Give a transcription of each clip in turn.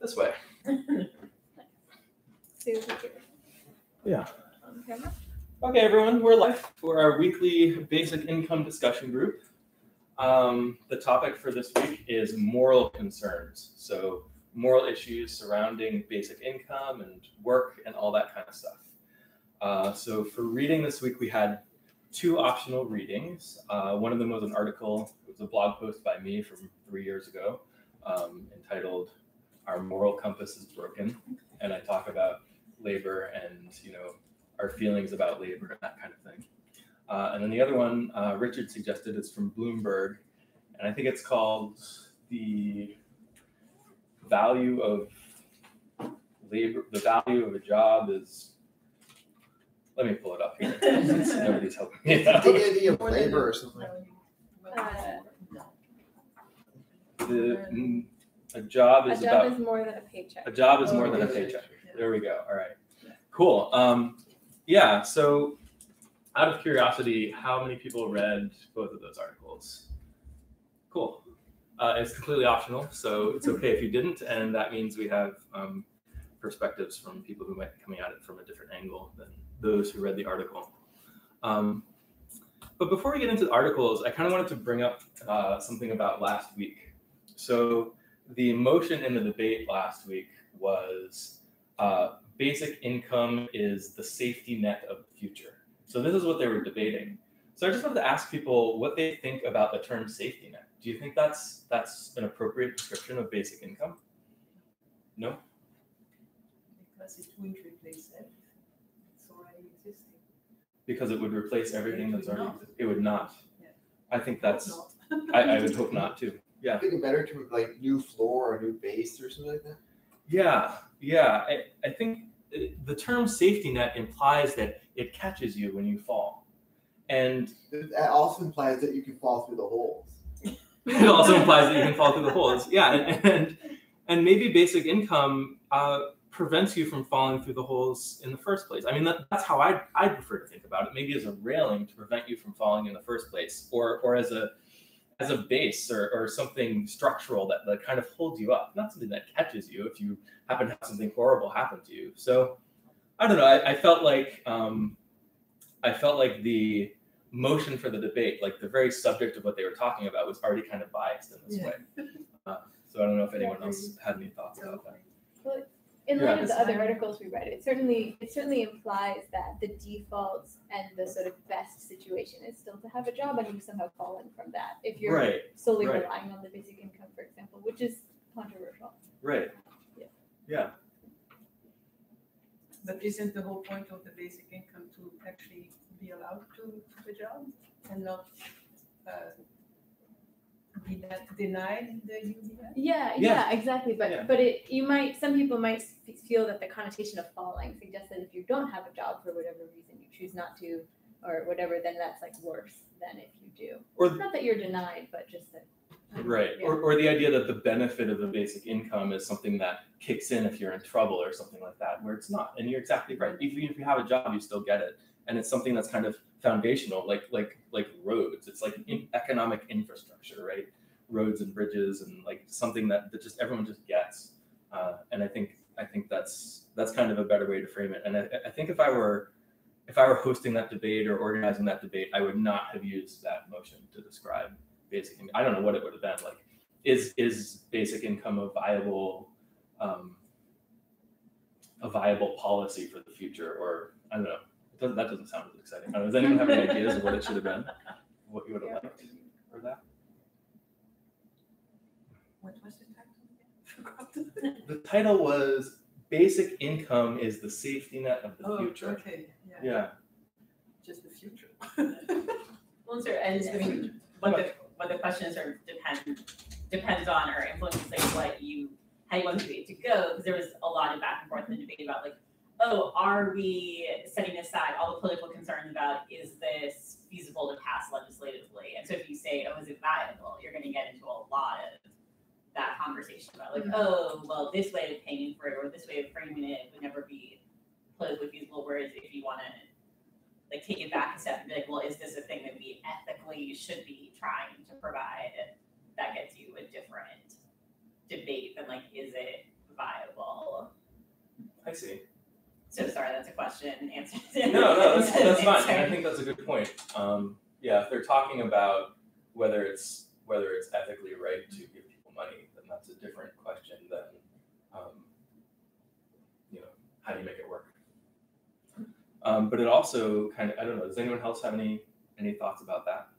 this way. Yeah. On camera. Okay, everyone, we're live for our weekly basic income discussion group. The topic for this week is moral concerns. So moral issues surrounding basic income and work and all that kind of stuff. So for reading this week, we had 2 optional readings. One of them was an article, it was a blog post by me from 3 years ago, entitled "Our Moral Compass is Broken," and I talk about labor and our feelings about labor and that kind of thing. And then the other one, Richard suggested, is from Bloomberg, and I think it's called "The Value of Labor." The value of a job is. Let me pull it up here. Nobody's helping me out. Dignity of labor or something. A job is more than a paycheck. A job is more than a paycheck. There we go. All right. Cool. Yeah. So, out of curiosity, how many people read both of those articles? Cool. It's completely optional, so it's okay if you didn't, and that means we have perspectives from people who might be coming at it from a different angle than those who read the article. But before we get into the articles, I kind of wanted to bring up something about last week. So the motion in the debate last week was basic income is the safety net of the future. So this is what they were debating. So I just wanted to ask people what they think about the term safety net. Do you think that's an appropriate description of basic income? No? Because it wouldn't replace everything that's already existing. Because it would replace everything that's already existing? It would not. Yeah. I think that's, I would hope not too. Yeah. I think a better term like new floor or new base or something like that. Yeah. I think the term safety net implies that it catches you when you fall. And that also implies that you can fall through the holes. It also implies that you can fall through the holes. Yeah. And maybe basic income prevents you from falling through the holes in the first place. I mean, that's how I prefer to think about it. Maybe as a railing to prevent you from falling in the first place, or as a base or something structural that kind of holds you up, not something that catches you if you happen to have something horrible happen to you. So I don't know. I felt like the motion for the debate, like the very subject of what they were talking about, was already kind of biased in this way. So I don't know if anyone else had any thoughts about that. Well, in light of the other articles we read, it certainly implies that the default and the sort of best situation is still to have a job, and you've somehow fallen from that if you're solely relying on the basic income, for example, which is controversial. Right. Yeah. But isn't the whole point of the basic income to actually be allowed to have a job and not be denied the UBI? Yeah, exactly. But some people might feel that the connotation of falling suggests that if you don't have a job for whatever reason, you choose not to or whatever, then that's like worse than if you do. Or not that you're denied, but just that. Right. Yeah. Or the idea that the benefit of the basic income is something that kicks in if you're in trouble or something like that, where it's not. And you're exactly right. Even if you have a job, you still get it. And it's something that's kind of foundational, like roads. It's like economic infrastructure, right? Roads and bridges, and like something that just everyone just gets. And I think that's kind of a better way to frame it. And I think if I were hosting that debate or organizing that debate, I would not have used that motion to describe basic income. I don't know what it would have been like. Is basic income a viable policy for the future? Or I don't know. That doesn't sound as exciting. Does anyone have any ideas of what it should have been? What you would have liked for that? What was the title? The title was "Basic Income is the Safety Net of the Future." Okay. Yeah. Just the future. Well, sir, and I mean, what the questions are depends on or influences like how you want the debate to go, because there was a lot of back and forth in the debate about like, oh, are we setting aside all the political concerns about is this feasible to pass legislatively? And so if you say, oh, is it viable, you're going to get into a lot of that conversation about like, oh, well, this way of paying for it or this way of framing it would never be politically feasible. Whereas if you want to like take it back a step and be like, well, is this a thing that we ethically should be trying to provide? That gets you a different debate than like, is it viable? I see. So sorry, that's a question answered. No, that's fine. And I think that's a good point. Yeah, if they're talking about whether it's ethically right to give people money, then that's a different question than, how do you make it work? But it also kind of, I don't know, does anyone else have any thoughts about that?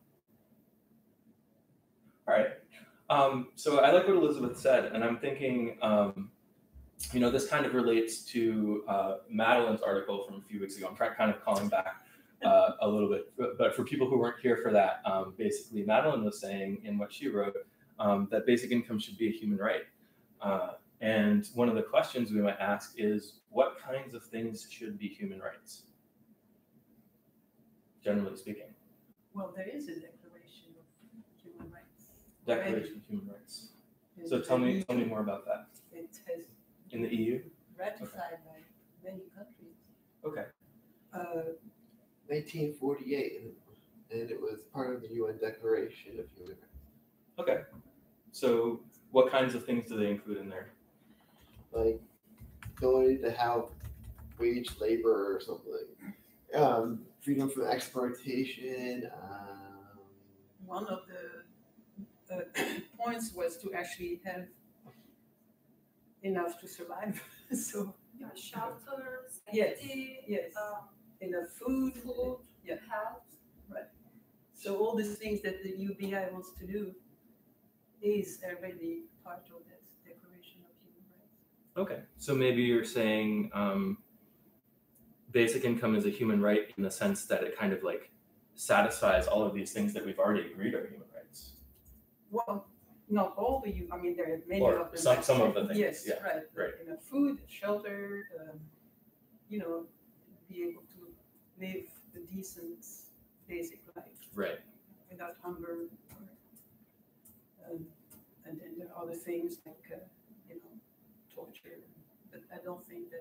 All right. So I like what Elizabeth said, and I'm thinking, this kind of relates to Madeline's article from a few weeks ago. I'm kind of calling back a little bit, but for people who weren't here for that, basically Madeline was saying in what she wrote that basic income should be a human right. And one of the questions we might ask is, what kinds of things should be human rights, generally speaking? Well, there is a Declaration of Human Rights. Declaration of Human Rights. So tell me more about that. It has in the EU? Ratified by many countries. Okay. 1948, and it was part of the UN Declaration of Human Rights. Okay. So what kinds of things do they include in there? Like ability to have wage labor or something. Freedom from exploitation. One of the points was to actually have enough to survive. So shelter, yes, safety, yes, enough food, yeah, health. right. So all these things that the UBI wants to do is already part of that Declaration of Human Rights. Okay, so maybe you're saying basic income is a human right in the sense that it kind of like satisfies all of these things that we've already agreed are human rights. Well, not all the I mean, there are many Or of them. some of the things. Yes, Yeah, right. right. Enough food, shelter, be able to live a decent, basic life. Right. Without hunger. And then there are other things like, torture. But I don't think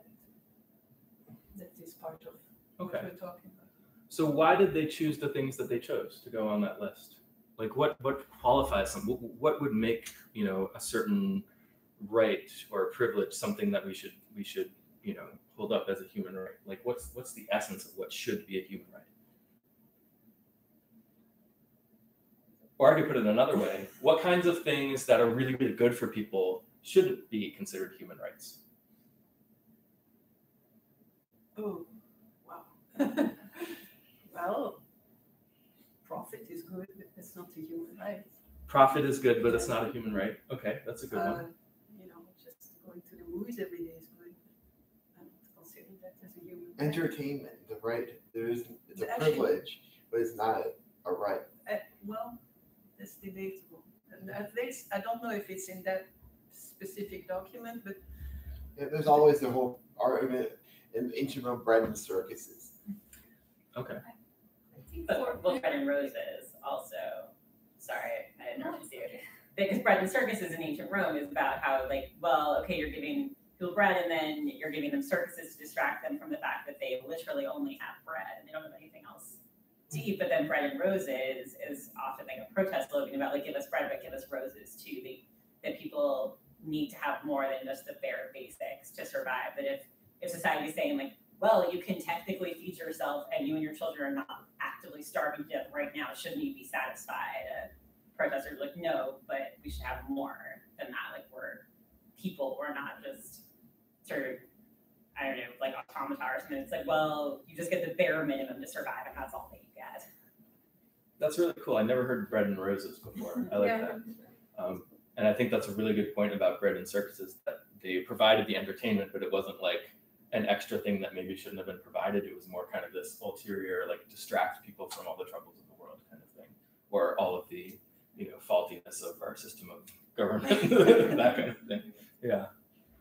that is part of what we're talking about. So why did they choose the things that they chose to go on that list? Like what qualifies them? What would make, a certain right or privilege something that we should hold up as a human right? Like what's the essence of what should be a human right? Or I could put it another way, what kinds of things that are really, really good for people shouldn't be considered human rights? Oh, wow. Well, profit is good, but it's not a human right. Profit is good, but it's not a human right. Okay, that's a good one. Just going to the movies every day is good. I don't consider that as a human right. Entertainment, the right. It's a privilege, but it's not a right. Well, that's debatable. And at least I don't know if it's in that specific document, but there's always the whole argument in ancient Rome, bread and circuses. Okay. But bread and roses also. Sorry, I didn't really see it. Because bread and circuses in ancient Rome is about how, you're giving people bread and then you're giving them circuses to distract them from the fact that they literally only have bread and they don't have anything else to eat. But then bread and roses is often like a protest slogan about give us bread but give us roses too. That people need to have more than just the bare basics to survive. That if society is saying you can technically feed yourself and you and your children are not actively starving to death right now, shouldn't you be satisfied? Protesters are no, but we should have more than that. We're people, we're not just sort of, I don't know, automatars. And it's you just get the bare minimum to survive and that's all that you get. That's really cool. I never heard bread and roses before. I like that. And I think that's a really good point about bread and circuses, that they provided the entertainment, but it wasn't like an extra thing that maybe shouldn't have been provided. It was more kind of this ulterior, distract people from all the troubles of the world kind of thing, or all of the, faultiness of our system of government, that kind of thing. Yeah,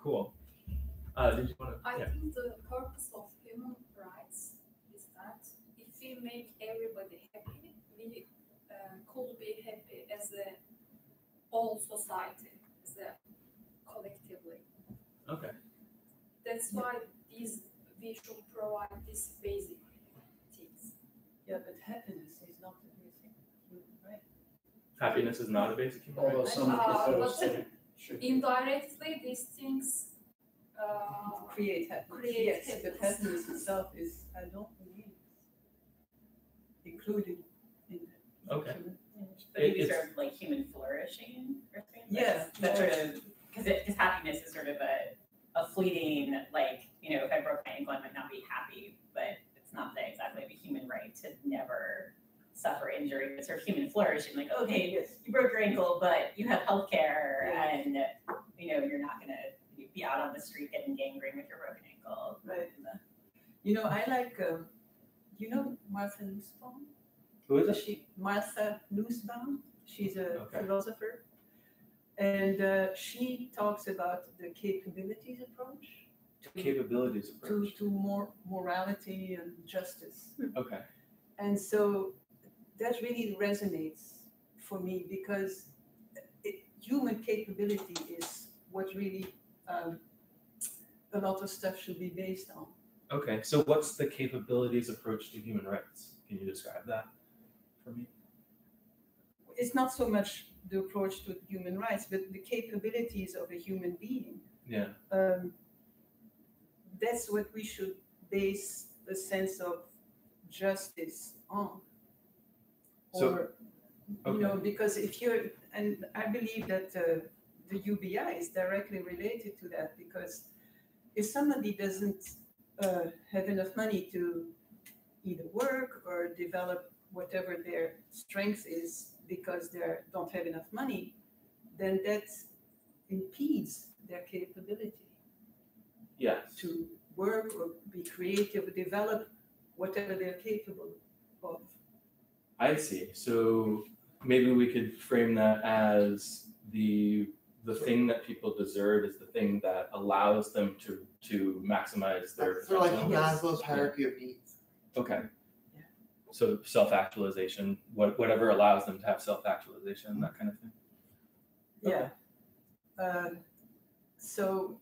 cool. Did you want to? I think the purpose of human rights is that if we make everybody happy, we could be happy as a whole society, as a collectively. Okay. That's why we should provide these basic things. Yeah, but happiness is not a basic human right. Happiness is not a basic human right. But indirectly, these things create happiness. create Yes, but happiness. happiness itself is, I don't believe, included in the Okay. human. But maybe sort of like human flourishing or something. Yeah, That sort of, because happiness is sort of a fleeting, like, if I broke my ankle, I might not be happy, but it's not that exactly a human right to never suffer injury. It's sort of human flourishing, like, okay, Yes. you broke your ankle, but you have healthcare, Yeah. and you're not gonna be out on the street getting gangrene with your broken ankle. Right. I like, Martha Nussbaum? Who is it? Martha Nussbaum. She's a Okay. philosopher. And she talks about the capabilities approach Capabilities approach. to more morality and justice. Okay. And so that really resonates for me because human capability is what really a lot of stuff should be based on. Okay. So what's the capabilities approach to human rights? Can you describe that for me? It's not so much the approach to human rights, but the capabilities of a human being. Yeah. That's what we should base a sense of justice on. So- Because and I believe that the UBI is directly related to that, because if somebody doesn't have enough money to either work or develop whatever their strength is because they don't have enough money, then that impedes their capability Yes. to work or be creative or develop whatever they're capable of. I see. So maybe we could frame that as the thing that people deserve is the thing that allows them to maximize their Sort of like potential. Maslow's hierarchy of needs. Okay. Yeah. So self-actualization, whatever allows them to have self-actualization, that kind of thing. Okay. Yeah. So,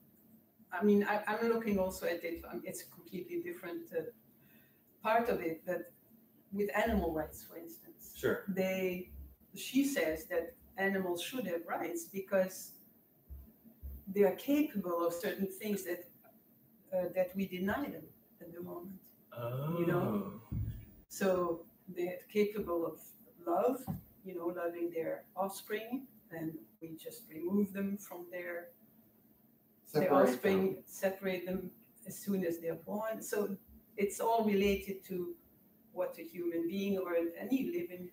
I mean, I'm looking also at it. It's a completely different part of it. But with animal rights, for instance, Sure. she says that animals should have rights because they are capable of certain things that we deny them at the moment. Oh. So they're capable of love, loving their offspring, and we just remove them from their offspring, separate them as soon as they're born. So it's all related to what a human being or any living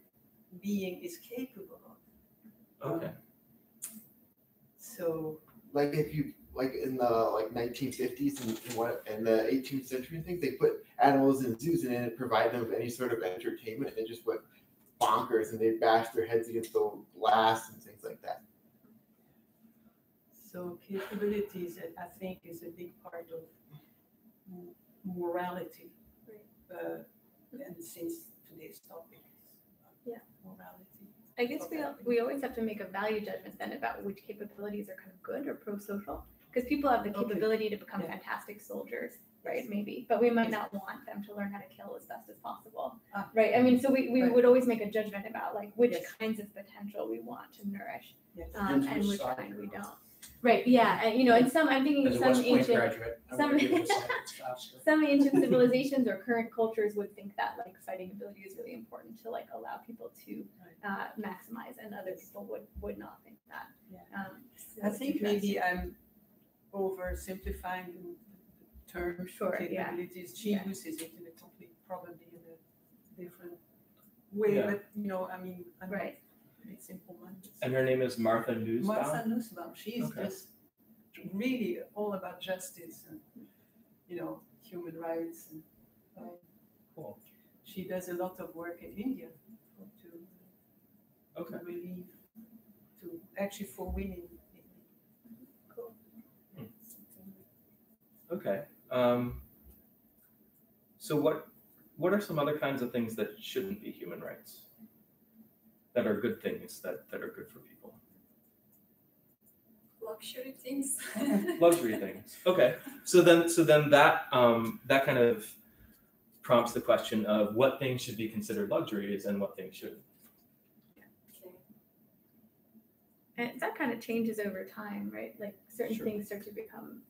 being is capable of. Okay. So Like if you in the 1950s and the 18th century things, they put animals in zoos and then it provided them with any sort of entertainment, and they just went bonkers and they bashed their heads against the glass and things like that. So capabilities, I think, is a big part of morality. And since today's topic is morality. I guess we always have to make a value judgment then about which capabilities are kind of good or pro-social, because people have the capability to become fantastic soldiers, right? Maybe, but we might not want them to learn how to kill as best as possible, right? I mean, so we would always make a judgment about like which kinds of potential we want to nourish, and which kind we don't. Right. Yeah. And and some, I'm thinking As a some West Point ancient, graduate, I some- wanna give it a science faster. some ancient civilizations or current cultures would think that like fighting ability is really important to like allow people to maximize, and other people would not think that. I think maybe I'm oversimplifying the term capabilities. She uses it in a probably in a different way, but I mean, I'm right. It's simple-minded. And her name is Martha Nussbaum? Martha Nussbaum. She's just really all about justice and, human rights. And, Cool. She does a lot of work in India to relieve, actually for women. Cool. Okay. So what are some other kinds of things that shouldn't be human rights? That are good things that are good for people? Luxury things. Luxury things. Okay. So then that that kind of prompts the question of what things should be considered luxuries and what things shouldn't. Okay. And that kind of changes over time, right? Like certain Sure. things start to become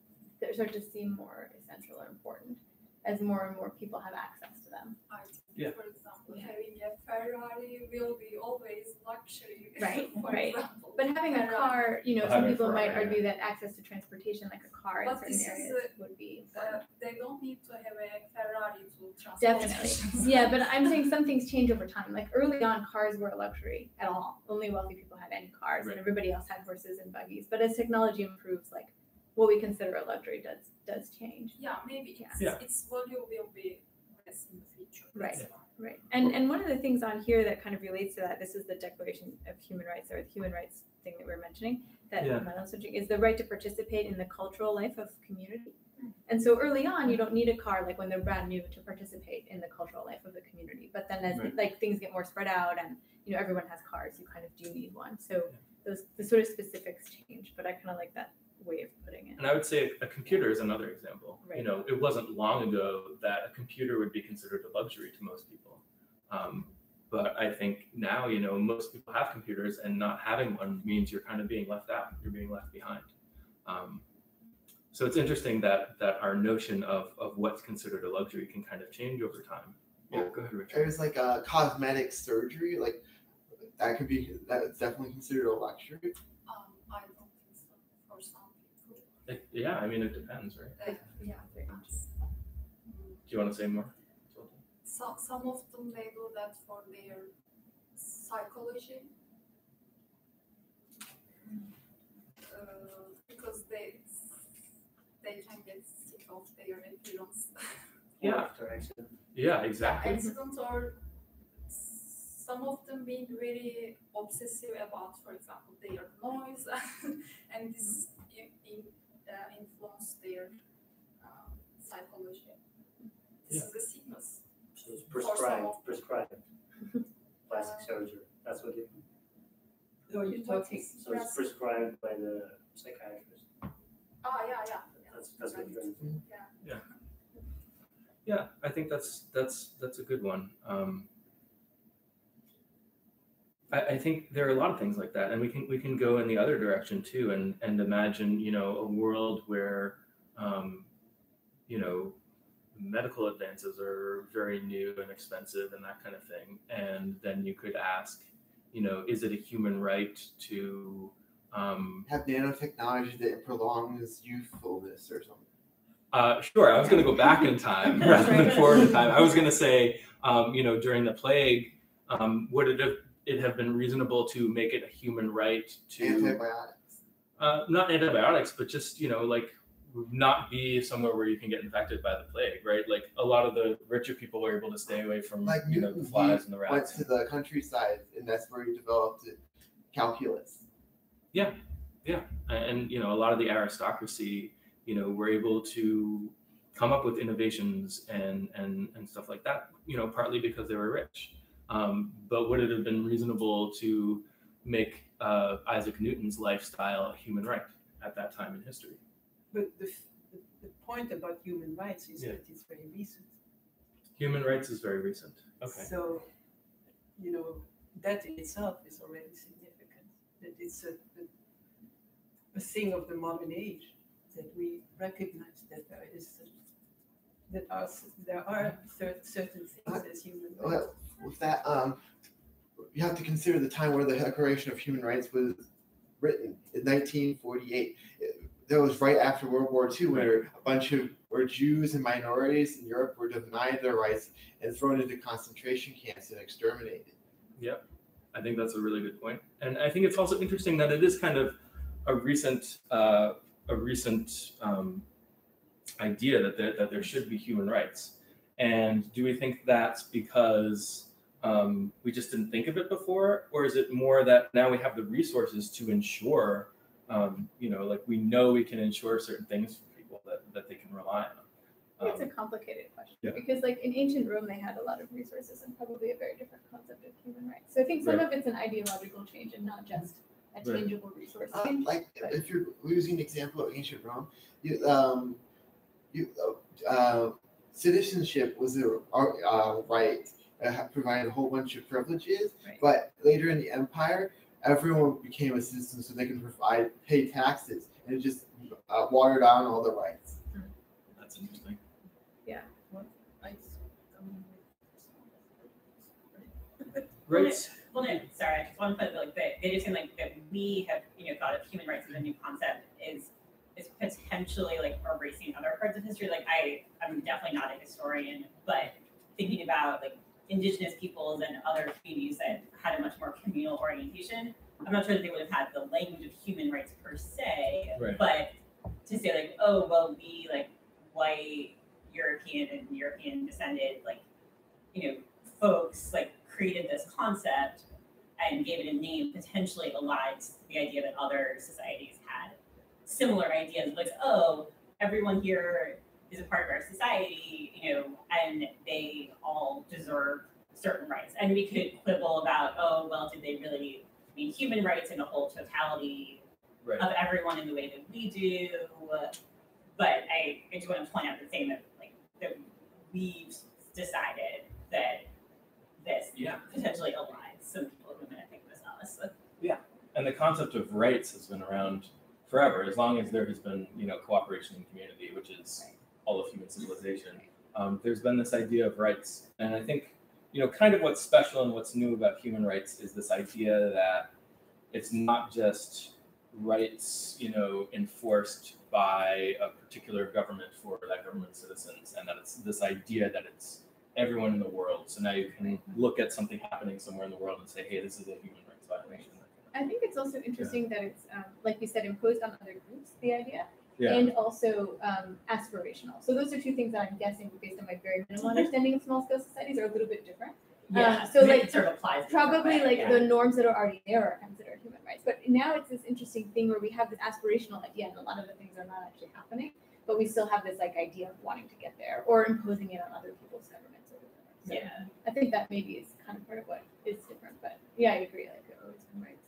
that start to seem more essential or important as more and more people have access to them. I think, Yeah. for example, having a Ferrari will be always luxury. Right, for right. example. But having a Ferrari. car, you know, some Having a people might Ferrari, argue that access to transportation, like a car in But certain this is areas, would be important. They don't need to have a Ferrari to transport. Definitely. Yeah, but I'm saying some things change over time. Like early on, cars were a luxury at all. Only wealthy people had any cars, Right. and everybody else had horses and buggies. But as technology improves, like what we consider a luxury does change. Yeah, maybe Yeah. its value will be less in the future. Right. That's fine. Right. And one of the things on here that kind of relates to that, this is the Declaration of Human Rights, or the human rights thing that we're mentioning, that Yeah. Madeline was mentioning, is the right to participate in the cultural life of community. And so early on, you don't need a car, like when they're brand new, to participate in the cultural life of the community. But then as Right. like things get more spread out and, you know, everyone has cars, you kind of do need one. So the sort of specifics change, but I kind of like that way of putting it. And I would say a computer is another example. Right. You know, it wasn't long ago that a computer would be considered a luxury to most people. But I think now, you know, most people have computers, and not having one means you're kind of being left out. You're being left behind. So it's interesting that our notion of what's considered a luxury can kind of change over time. Yeah, go ahead, Richard. There's like a cosmetic surgery, like that's definitely considered a luxury. I don't think so for some people. Yeah, I mean, it depends, right? Yeah, very interesting. Do you want to say more? Some of them they do that for their psychology, because they can get sick of their appearance. Yeah. After accident. Yeah, exactly. Accident, or some of them being very obsessive about, for example, their noise, and this influence their psychology. This is a sickness. So it's prescribed plastic surgery. That's what it. So you're talking. So it's prescribed by the psychiatrist. Yeah. That's what you're doing. Yeah, I think that's a good one. I think there are a lot of things like that, and we can go in the other direction too, and imagine, you know, a world where you know, medical advances are very new and expensive and that kind of thing, and then you could ask, you know, is it a human right to Have nanotechnology that prolongs youthfulness or something. Sure, I was going to go back in time rather than forward in time. I was going to say, you know, during the plague, would it have been reasonable to make it a human right to Antibiotics. not antibiotics, but just, you know, like not be somewhere where you can get infected by the plague, right? Like a lot of the richer people were able to stay away from, Like you know, the Newton, flies and the went rats. to the countryside, and that's where he developed calculus. And you know, a lot of the aristocracy, you know, were able to come up with innovations and stuff like that, you know, partly because they were rich. But would it have been reasonable to make Isaac Newton's lifestyle a human right at that time in history? But the point about human rights is that it's very recent. Human rights is very recent. Okay. So, you know, that in itself is already significant. That it's a thing of the modern age, that we recognize that there are certain things as human rights. Well, with that, you have to consider the time where the Declaration of Human Rights was written in 1948. That was right after World War II, where Jews and minorities in Europe were denied their rights and thrown into concentration camps and exterminated. Yep, I think that's a really good point, and I think it's also interesting that it is kind of a recent idea that there should be human rights. And do we think that's because we just didn't think of it before, or is it more that now we have the resources to ensure, you know, like we know we can ensure certain things for people that they can rely on? I think it's a complicated question, Yeah. because like in ancient Rome, they had a lot of resources and probably a very different concept of human rights. So I think some Right. of it's an ideological change and not just a Right. tangible resource change. Like but- if you're using an example of ancient Rome, citizenship was a right that provided a whole bunch of privileges. Right. But later in the empire, everyone became a citizen so they can pay taxes, and it just watered down all the rights. that's interesting. Rights. Well, no, sorry, I just want to put like that. They just seem like that we have thought of human rights as a new concept is potentially like erasing other parts of history. Like I'm definitely not a historian, but thinking about like indigenous peoples and other communities that had a much more communal orientation, I'm not sure that they would have had the language of human rights per se, Right. but to say like, oh well, we like white European and European descended like folks like created this concept and gave it a name potentially aligns the idea that other societies had similar ideas, like, oh, everyone here is a part of our society, and they all deserve certain rights. And we could quibble about, oh, well, did they really mean human rights in the whole totality of everyone in the way that we do? But I just want to point out the thing that we've decided that this potentially aligns some people who might think this us. Yeah, and the concept of rights has been around forever, as long as there has been cooperation in community, which is all of human civilization. There's been this idea of rights, and I think kind of what's special and what's new about human rights is this idea that it's not just rights enforced by a particular government for that government's citizens, and that it's this idea that it's everyone in the world. So now you can look at something happening somewhere in the world and say, hey, this is a human rights violation. I think it's also interesting that it's, like you said, imposed on other groups, the idea, and also aspirational. So those are two things that I'm guessing, based on my very minimal understanding of small-scale societies, are a little bit different. So like, sort of applies probably like the norms that are already there are considered human rights. But now it's this interesting thing where we have this aspirational idea, and a lot of the things are not actually happening, but we still have this like idea of wanting to get there or imposing it on other people's governments. So I think that maybe is kind of part of what is different. But yeah, I agree. Like always human rights.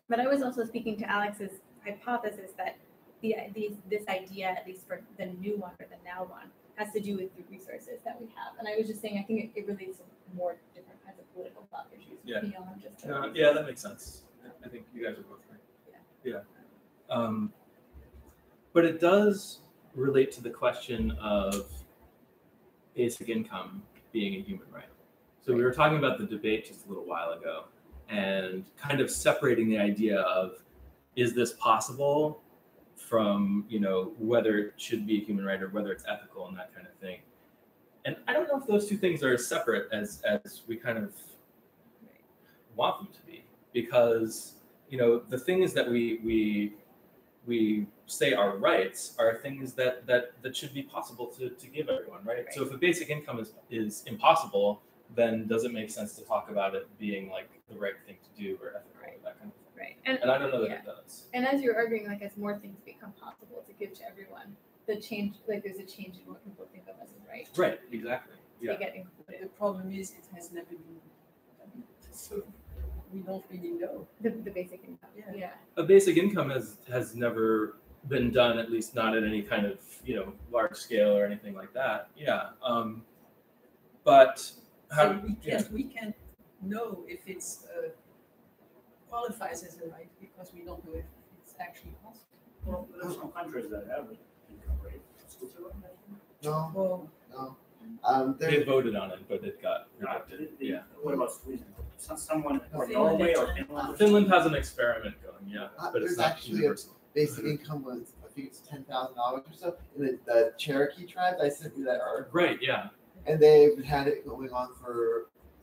But I was also speaking to Alex's hypothesis that this idea, at least for the new one or the now one, has to do with the resources that we have. And I was just saying, I think it relates to more different kinds of political thought issues beyond just yeah, that makes sense. I think you guys are both right. Yeah. But it does relate to the question of basic income being a human right. So we were talking about the debate just a little while ago, and kind of separating the idea of, is this possible from, whether it should be a human right or whether it's ethical and that kind of thing. And I don't know if those two things are as separate as we kind of want them to be, because, the things that we say are rights are things that should be possible to give everyone, right? So if a basic income is impossible, then does it make sense to talk about it being like the right thing to do or ethical or that kind of thing? Right. And I don't know that it does. And as you're arguing, like as more things become possible to give to everyone, there's a change in what people think of as a right. Right, exactly. Yeah. They get included. The problem is it has never been done. So we don't really know. The basic income. Yeah. A basic income has never been done, at least not at any kind of large scale or anything like that. Yeah. But how we can't know if it's qualifies as a right because we don't know if it's actually possible. Well, there's some countries that have an income rate. Switzerland, No, Well, no. they voted on it, but it got rejected. Yeah. What about Sweden? Someone or Finland. Norway or Finland? Finland has an experiment going, but it's There's not actually universal. Basic income was, I think it's $10,000 or so. In the Cherokee tribe, I sent you that article. Right, yeah. And they've had it going on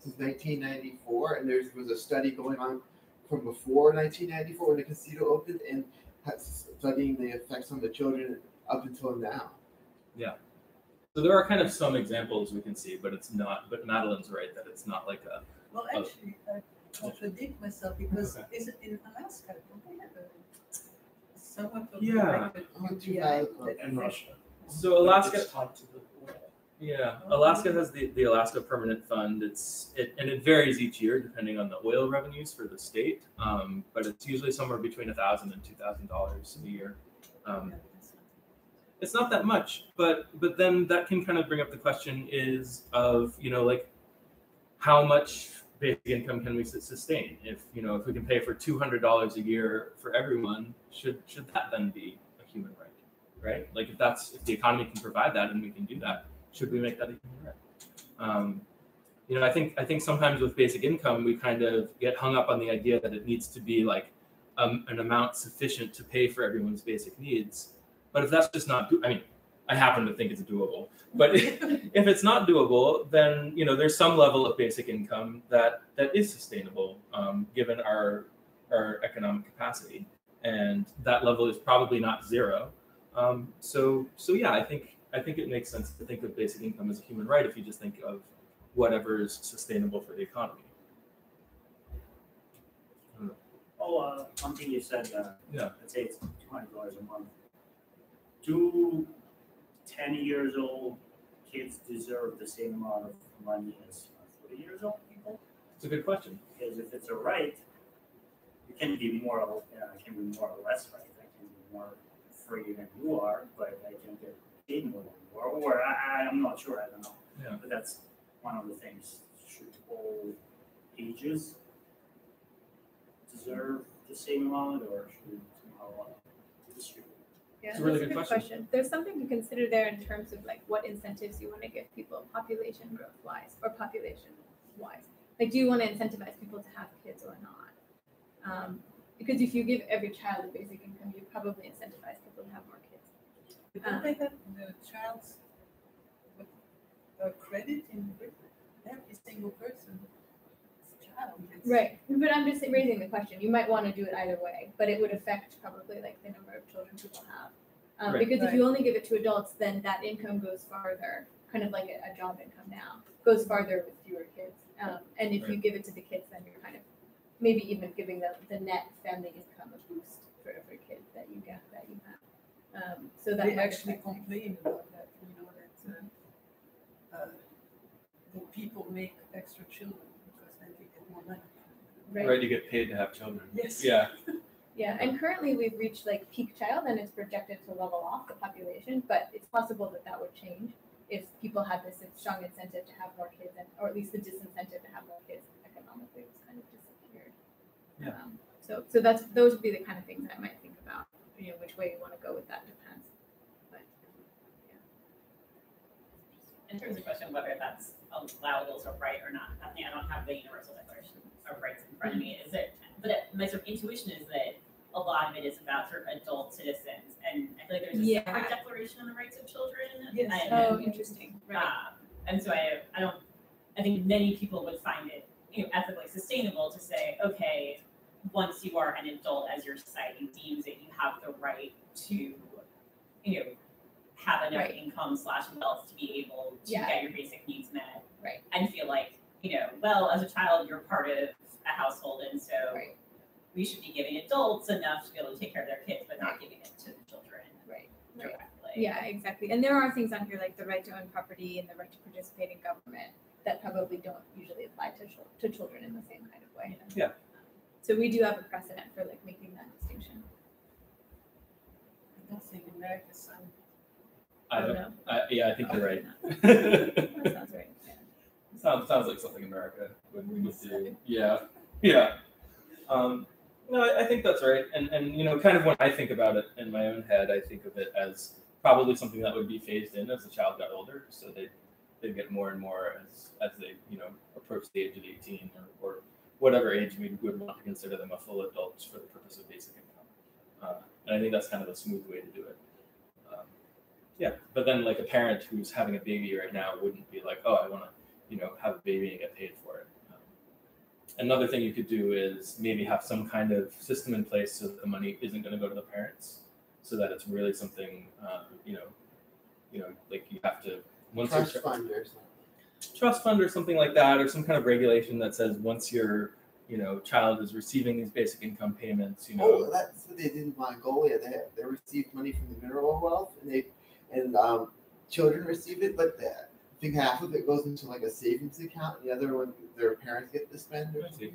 since 1994, and there was a study going on from before 1994 when the casino opened, and studying the effects on the children up until now. Yeah. So there are kind of some examples we can see, but it's not. But Madeline's right that it's not like a. well, actually, I contradict myself because is it in Alaska? Don't they have a somewhat of Yeah. And Russia. So Alaska. It's tied to the oil. Yeah, Alaska has the Alaska Permanent Fund. And it varies each year depending on the oil revenues for the state. But it's usually somewhere between $1,000 and $2,000 a year. It's not that much, but then that can kind of bring up the question of like how much basic income can we sustain? If we can pay for $200 a year for everyone, should that then be a human right? right? Like if the economy can provide that and we can do that, should we make that a human right? I think sometimes with basic income, we kind of get hung up on the idea that it needs to be like an amount sufficient to pay for everyone's basic needs. But if that's just not, I happen to think it's doable. But if it's not doable, then there's some level of basic income that is sustainable, given our economic capacity, and that level is probably not zero. So yeah, I think it makes sense to think of basic income as a human right if you just think of whatever is sustainable for the economy. One thing you said, yeah. let's say it's $200 a month. Do 10 years old kids deserve the same amount of money as 40 years old people? It's a good question. Because if it's a right, it can be more or less right. I can be more free than you are, but I can get paid more than you are. Or I'm not sure, I don't know. Yeah. But that's one of the things. Should all ages deserve the same amount, or should we somehow distribute? Yeah, It's a really that's good question. There's something to consider there in terms of like what incentives you want to give people population growth wise or population wise. Like, do you want to incentivize people to have kids or not? Because if you give every child a basic income, you probably incentivize people to have more kids. Don't they have the child's credit in Britain? Every single person is a child. Right, but I'm just raising the question. You might want to do it either way, but it would affect probably like the number of children people have. Right. Because if you only give it to adults, then that income goes farther, kind of like a job income now, goes farther with fewer kids. And if you give it to the kids, then you're kind of maybe even giving the net family income a boost for every kid that you have. So that they might actually affect things. complain about that, that the people make extra children because then they get more money. Right, you get paid to have children. Yes. Yeah. Yeah, and currently we've reached like peak child and it's projected to level off the population, but it's possible that would change if people had this strong incentive to have more kids, or at least the disincentive to have more kids economically was kind of disappeared. Yeah. So those would be the kind of things I might think about. Which way you want to go with that depends. But yeah. In terms of question whether that's allowable or right or not, I don't have the Universal Declaration of Rights in front of me. My sort of intuition is that a lot of it is about sort of adult citizens, and I feel like there's a separate declaration on the rights of children. Yes. Interesting. Right. And so I think many people would find it ethically sustainable to say, okay, once you are an adult, as your society deems it, you have the right to, have enough income / wealth to be able to get your basic needs met. Right. And feel like, well, as a child, you're part of a household, and so we should be giving adults enough to be able to take care of their kids, but not giving it to the children directly. Yeah, exactly. And there are things on here like the right to own property and the right to participate in government that probably don't usually apply to children in the same kind of way. Yeah. So we do have a precedent for like making that distinction. I don't think America's son. I think you're right. That sounds right. Yeah. Sounds like something America would do. Yeah. No, I think that's right. And kind of when I think about it in my own head, I think of it as probably something that would be phased in as the child got older, so they'd get more and more as they approach the age of 18 or whatever age we would want to consider them a full adult for the purpose of basic income. And I think that's kind of a smooth way to do it. But then like a parent who's having a baby right now wouldn't be like, oh, I want to have a baby and get paid for it. Another thing you could do is maybe have some kind of system in place so that the money isn't going to go to the parents, so that it's really something, like you have to Trust fund or something. Trust fund or something like that, or some kind of regulation that says once your child is receiving these basic income payments, Oh, that's what they did in Mongolia. They received money from the mineral wealth, and children received it, but I think half of it goes into like a savings account, and the other one their parents get to spend. I see.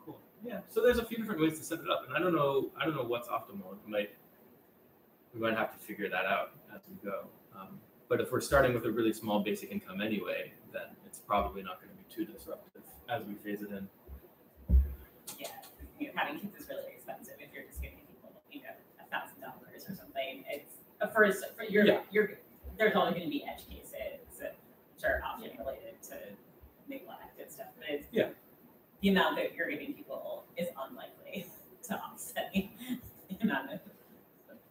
Cool. Yeah. So there's a few different ways to set it up, and I don't know what's optimal. We might have to figure that out as we go. But if we're starting with a really small basic income anyway, then it's probably not going to be too disruptive as we phase it in. Yeah, having kids is really expensive if you're just giving people, $1,000 or something. It's there's only going to be edge cases which are often related to neglect and stuff, but it's the amount that you're giving people is unlikely to offset the amount of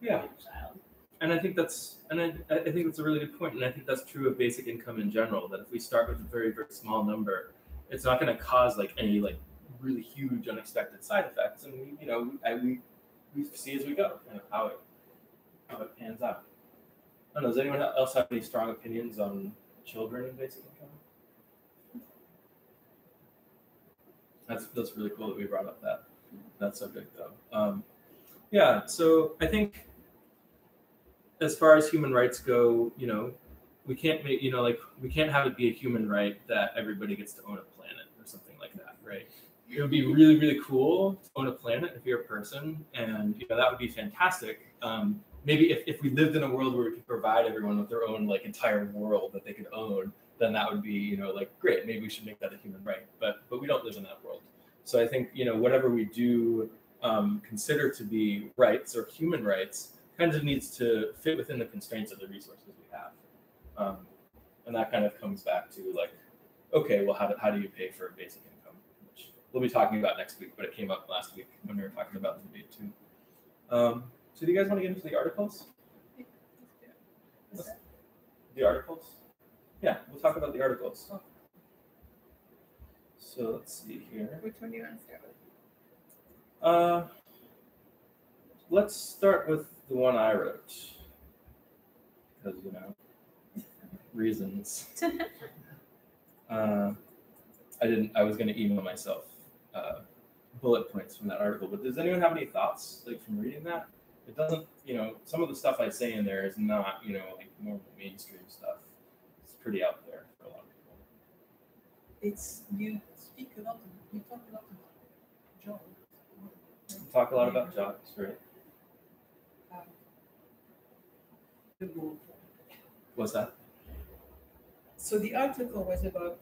child. And I think that's a really good point, and I think that's true of basic income in general. That if we start with a very, very small number, it's not going to cause like any like really huge unexpected side effects, and we see as we go kind of how it pans out. I don't know. Does anyone else have any strong opinions on children and basic income? That's really cool that we brought up that subject though. So I think as far as human rights go, we can't we can't have it be a human right that everybody gets to own a planet or something like that, right? It would be really, really cool to own a planet if you're a person, and that would be fantastic. Maybe if we lived in a world where we could provide everyone with their own like entire world that they could own, then that would be great. Maybe we should make that a human right, but we don't live in that world. So I think whatever we do consider to be rights or human rights kind of needs to fit within the constraints of the resources we have, and that kind of comes back to like, okay, well, how do you pay for basic income, which we'll be talking about next week, but it came up last week when we were talking about the debate too. So do you guys want to get into the articles? The articles? Yeah, we'll talk about the articles. So let's see here. Which one do you want to start with? Let's start with the one I wrote, because reasons. I was going to email myself bullet points from that article, but does anyone have any thoughts like from reading that? It doesn't, some of the stuff I say in there is not, like normal mainstream stuff. It's pretty out there for a lot of people. You talk a lot about jobs. You talk a lot about jobs, right? What's that? So the article was about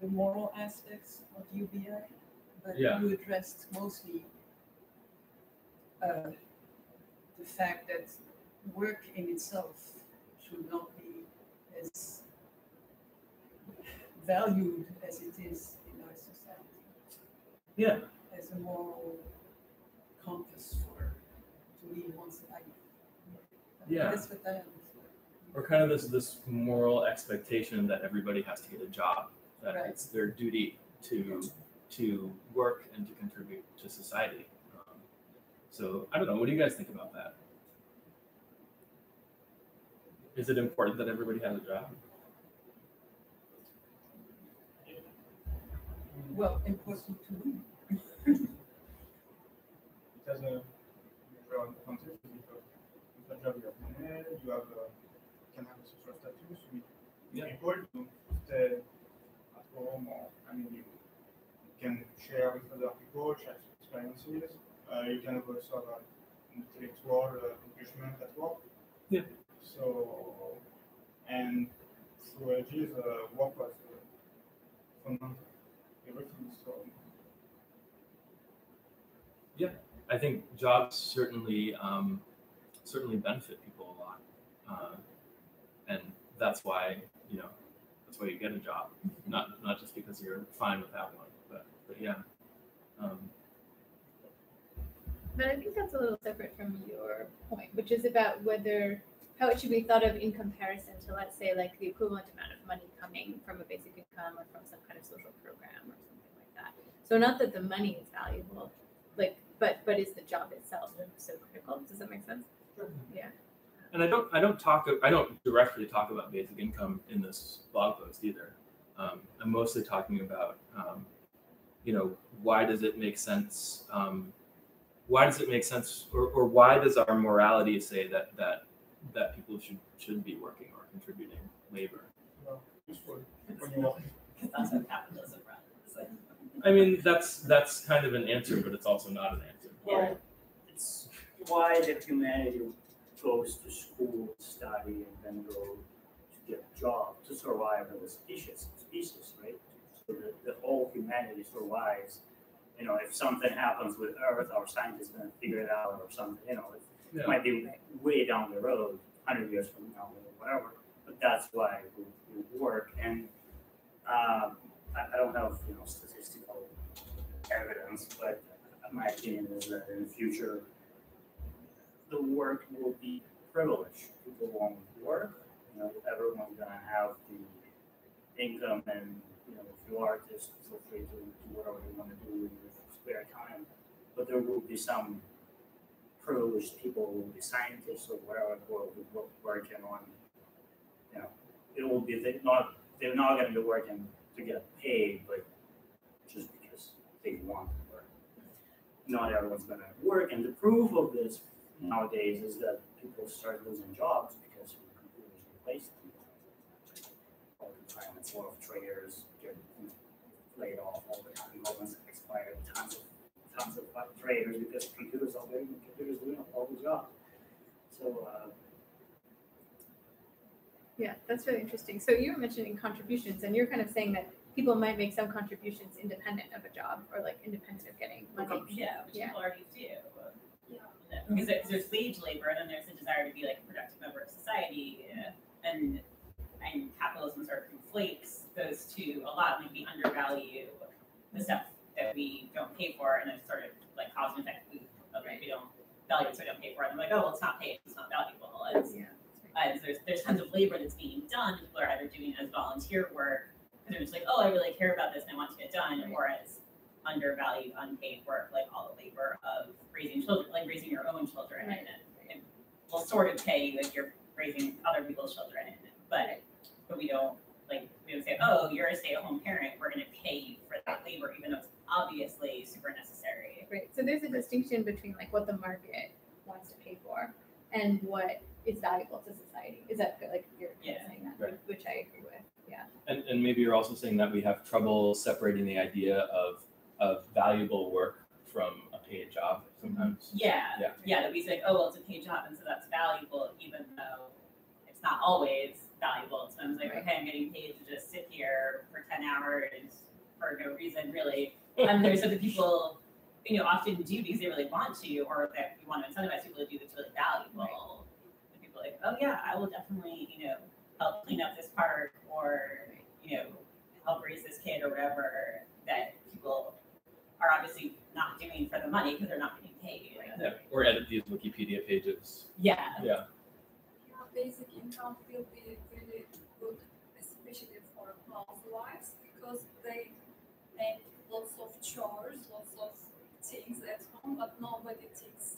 the moral aspects of UBI, but you addressed mostly the fact that work in itself should not be as valued as it is in our society. Yeah. As a moral compass to lead one's life. Yeah. That's what I understand. Or kind of this moral expectation that everybody has to get a job, that it's their duty to work and to contribute to society. So I don't know. What do you guys think about that? Is it important that everybody has a job? Well, important to me. It has a major context because with a job you have money, you can have a social status with people to stay at home, or you can share with other people, share experiences. You can have also have an intellectual accomplishment at work. Yeah. So, and through ages, work was fundamental. Everything. So. Yeah, I think jobs certainly benefit people a lot, and that's why you get a job, not just because you're fine without one, but yeah. But I think that's a little separate from your point, which is about how it should be thought of in comparison to, let's say, like the equivalent amount of money coming from a basic income or from some kind of social program or something like that. So not that the money is valuable, but is the job itself so critical? Does that make sense? Yeah. And I don't directly talk about basic income in this blog post either. I'm mostly talking about, why does it make sense? Why does it make sense, or why does our morality say that people should be working or contributing labor? Well, useful when you work. That's how capitalism runs. I mean, that's kind of an answer, but it's also not an answer. Well, it's why that humanity goes to school, study, and then go to get a job to survive as a species, right? So the whole humanity survives. If something happens with Earth, our scientists are going to figure it out or something. It might be way down the road, 100 years from now or whatever. But that's why we work. And I don't have statistical evidence, but my opinion is that in the future, the work will be privileged. People won't work. Everyone's gonna have the income, and if you're artists, feel free to do whatever you want to do in your spare time. But there will be some privileged people, who will be scientists or whatever, who will be working on. It will be they're not going to be working to get paid, but just because they want to work. Not everyone's going to work, and the proof of this nowadays is that people start losing jobs because computers replace them all the time. It's a lot of traders get laid off all the time. Governments expired tons of traders because computers doing all the jobs. So. Yeah, that's really interesting. So you were mentioning contributions, and you're kind of saying that people might make some contributions independent of a job or like independent of getting money. Yeah, which people already do. Yeah. Because there's wage labor, and then there's a desire to be like a productive member of society, and capitalism sort of conflates those two a lot. Like we undervalue the stuff that we don't pay for, and it's sort of like cause and effect loop of like we don't value it, so we don't pay for it. And I'm like, oh, well, it's not paid, it's not valuable. There's tons of labor that's being done. People are either doing it as volunteer work because they're just like, oh, I really care about this and I want to get done, or as undervalued, unpaid work, like all the labor of raising children, like raising your own children, and we'll sort of pay you if you're raising other people's children, but we don't say, oh, you're a stay-at-home parent, we're going to pay you for that labor, even though it's obviously super necessary. Right. So there's a distinction between like what the market wants to pay for and what is valuable to society. Is that like you're saying that, right. Which I agree with. Yeah. And maybe you're also saying that we have trouble separating the idea of valuable work from a paid job sometimes. Yeah. That we say, oh, well, it's a paid job, and so that's valuable, even though it's not always valuable. So I'm like, okay, I'm getting paid to just sit here for 10 hours for no reason, really. There's other people, often do because they really want to, or that we want to incentivize people to do that's really valuable. Right. And people are like, oh yeah, I will definitely, help clean up this park, or help raise this kid, or whatever, that people are obviously not doing for the money because they're not getting paid. Yeah. Or edit these Wikipedia pages. Yeah. Basic income will be really good, especially for housewives, because they make lots of chores, lots of things at home, but nobody thinks.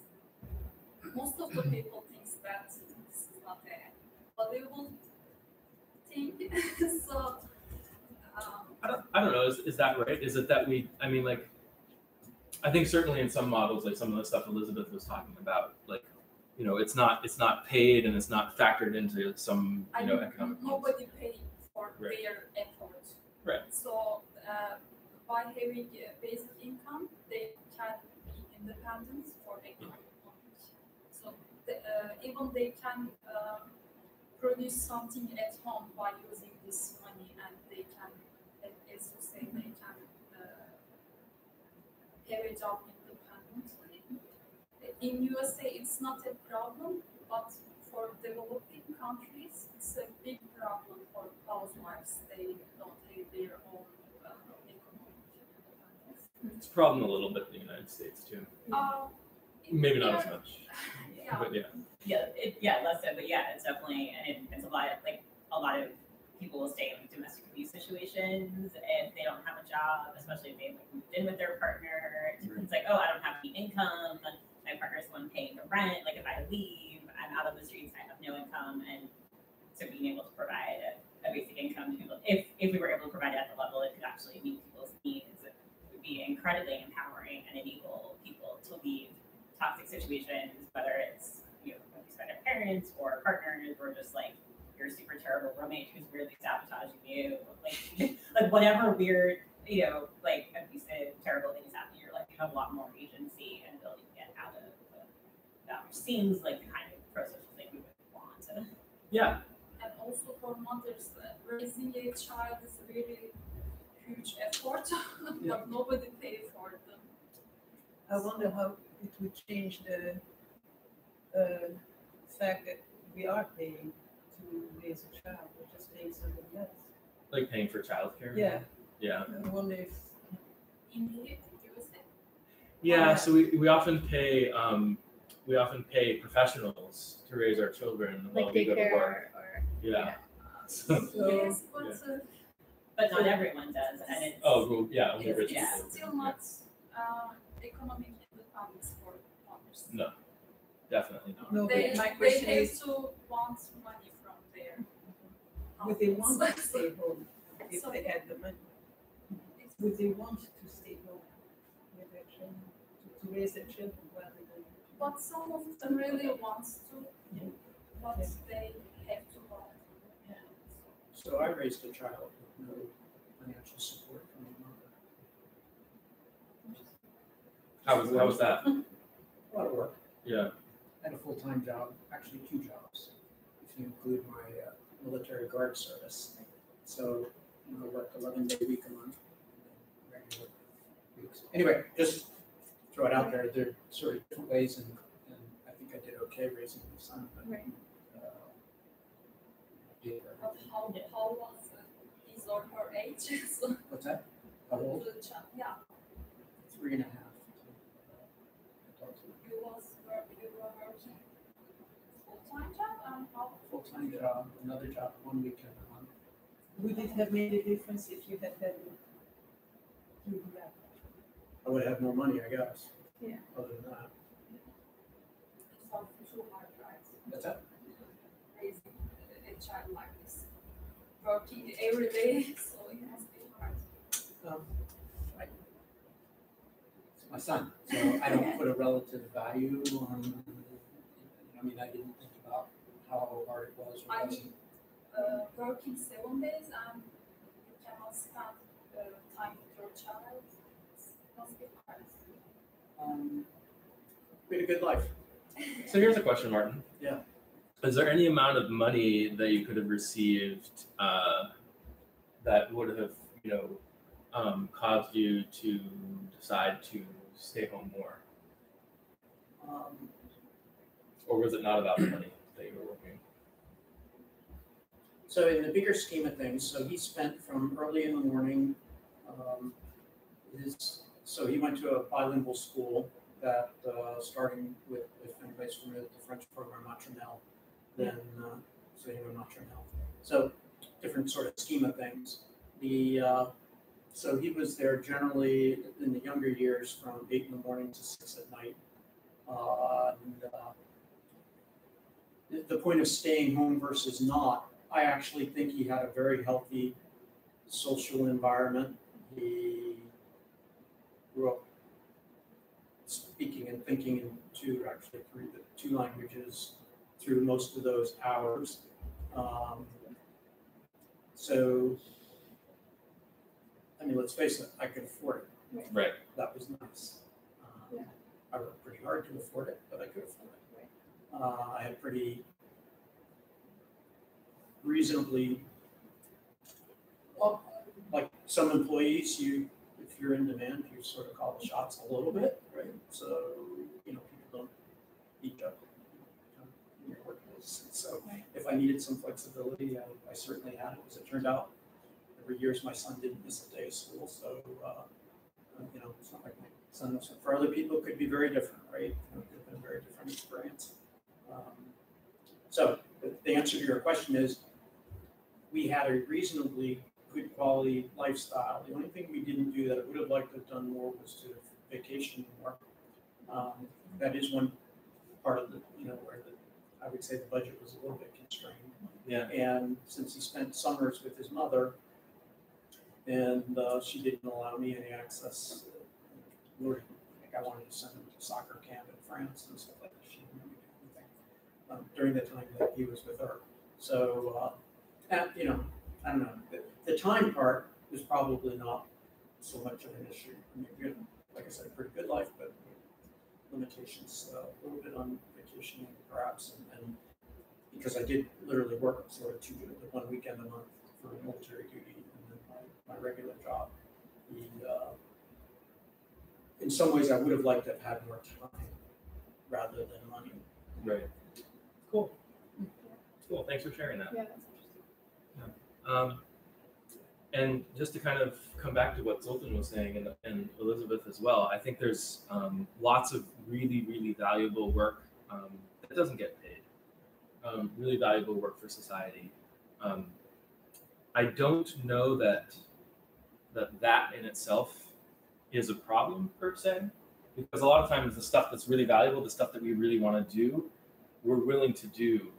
Most of the people think that this is not a valuable thing. So I don't know. Is that right? Is it that I think certainly in some models, like some of the stuff Elizabeth was talking about, like, it's not paid and it's not factored into some economic. Nobody pays for their effort. Right. So by having a basic income, they can be independent for economic knowledge. So even they can produce something at home by using this money, and they can, as you say, they can have a job independently. In USA, it's not a problem, but for developing countries, it's a big problem for housewives. They don't have their own economic independence. It's a problem a little bit in the United States too. Maybe not as much. Yeah. But Less so, but it's definitely, and it's a lot of people will stay in domestic abuse situations if they don't have a job, especially if they've moved in with their partner. It's like, oh, I don't have any income. My partner's the one paying the rent. Like if I leave, I'm out of the streets. I have no income, and so being able to provide a basic income to people, if we were able to provide it at the level it could actually meet people's needs, it would be incredibly empowering and enable people to leave toxic situations, whether it's abused by their parents or partners, or just like your super terrible roommate who's weirdly sabotaging you, like whatever weird, like abusive, terrible things happen in your life, you have a lot more agency and ability to get out of that, which seems like the kind of pro-social thing we would want. Yeah. And also for mothers, raising a child is a really huge effort, but nobody pays for them. I wonder how it would change the fact that we are paying to raise a child, we're just paying somebody else. Like paying for childcare? Yeah. Yeah. I wonder if. Yeah, so we often pay professionals to raise our children while Like we go to daycare work. or Yeah. Yes, but But not everyone does, and it's. Oh, well, yeah, only rich Yeah. people. it's still not economic independence for mothers. No, definitely not. No, They, but my they question have is, to want money from their would they want to husbands. stay home if So- they had the money? Would they want to stay home with their children, to raise their children while they go? But some of them really wants to, Yeah. but they have to work. So I raised a child with no financial support from my mother. How was that? A lot of work. Yeah. I had a full-time job, actually 2 jobs, if you include my military guard service. So, I worked 11-day week a month, regular weeks. Anyway, just throw it out there. There are sort of different ways, and I think I did okay raising my son. But, Right. did But everything. how was his or her age? So, What's that? How old? the child, yeah, 3.5. you were working full-time job and how? Full-time job, another job, 1 weekend a month. Would it have made a difference if you had had to do that? I would have more money, I guess. Yeah. Other than that, It's not too hard, right? that's it. Raising a child like this, working every day, so it must be hard. It's my son, so I don't put a relative value on. I mean, I didn't think about how hard it was or I wasn't. mean, working 7 days and you cannot spend time with your child. It must be hard. We had a good life. So here's a question, Martin. Yeah. Is there any amount of money that you could have received that would have, caused you to decide to stay home more? Or was it not about the money that you were working? So in the bigger scheme of things, so he spent from early in the morning, so he went to a bilingual school that starting with, if anybody's familiar with the French program, maternelle, then, so maternelle. So different sort of scheme of things. So he was there generally in the younger years from 8 in the morning to 6 at night. The point of staying home versus not, I actually think he had a very healthy social environment. He grew up speaking and thinking in 2 languages through most of those hours. So, I mean, let's face it, I could afford it. Right. That was nice. Yeah. I worked pretty hard to afford it, but I could afford it. I had pretty reasonably, well, like some employees, if you're in demand, you sort of call the shots a little bit, right? So, people don't eat up in your workplace. So if I needed some flexibility, I certainly had it. As it turned out, every year my son didn't miss a day of school, so it's not like my son was. For other people, it could be very different, right? It could have been a very different experience. So the answer to your question is, we had a reasonably good quality lifestyle. The only thing we didn't do that I would have liked to have done more was to vacation more. That is one part of where I would say the budget was a little bit constrained. Yeah. And since he spent summers with his mother, and she didn't allow me any access, I wanted to send him to soccer camp in France and stuff like that. She didn't let me do anything during the time that he was with her. So, I don't know. The time part was probably not so much of an issue. I mean, we had, like I said, a pretty good life, but limitations a little bit on vacationing, perhaps, and because I did literally work sort of 1 weekend a month for military duty, and then my regular job. In some ways, I would have liked to have had more time rather than money. Right. Cool. Cool. Thanks for sharing that. Yeah, that's interesting. And just to kind of come back to what Zoltan was saying and Elizabeth as well, I think there's lots of really, really valuable work that doesn't get paid. Really valuable work for society. I don't know that in itself is a problem per se, because a lot of times the stuff that's really valuable, the stuff that we really want to do, we're willing to do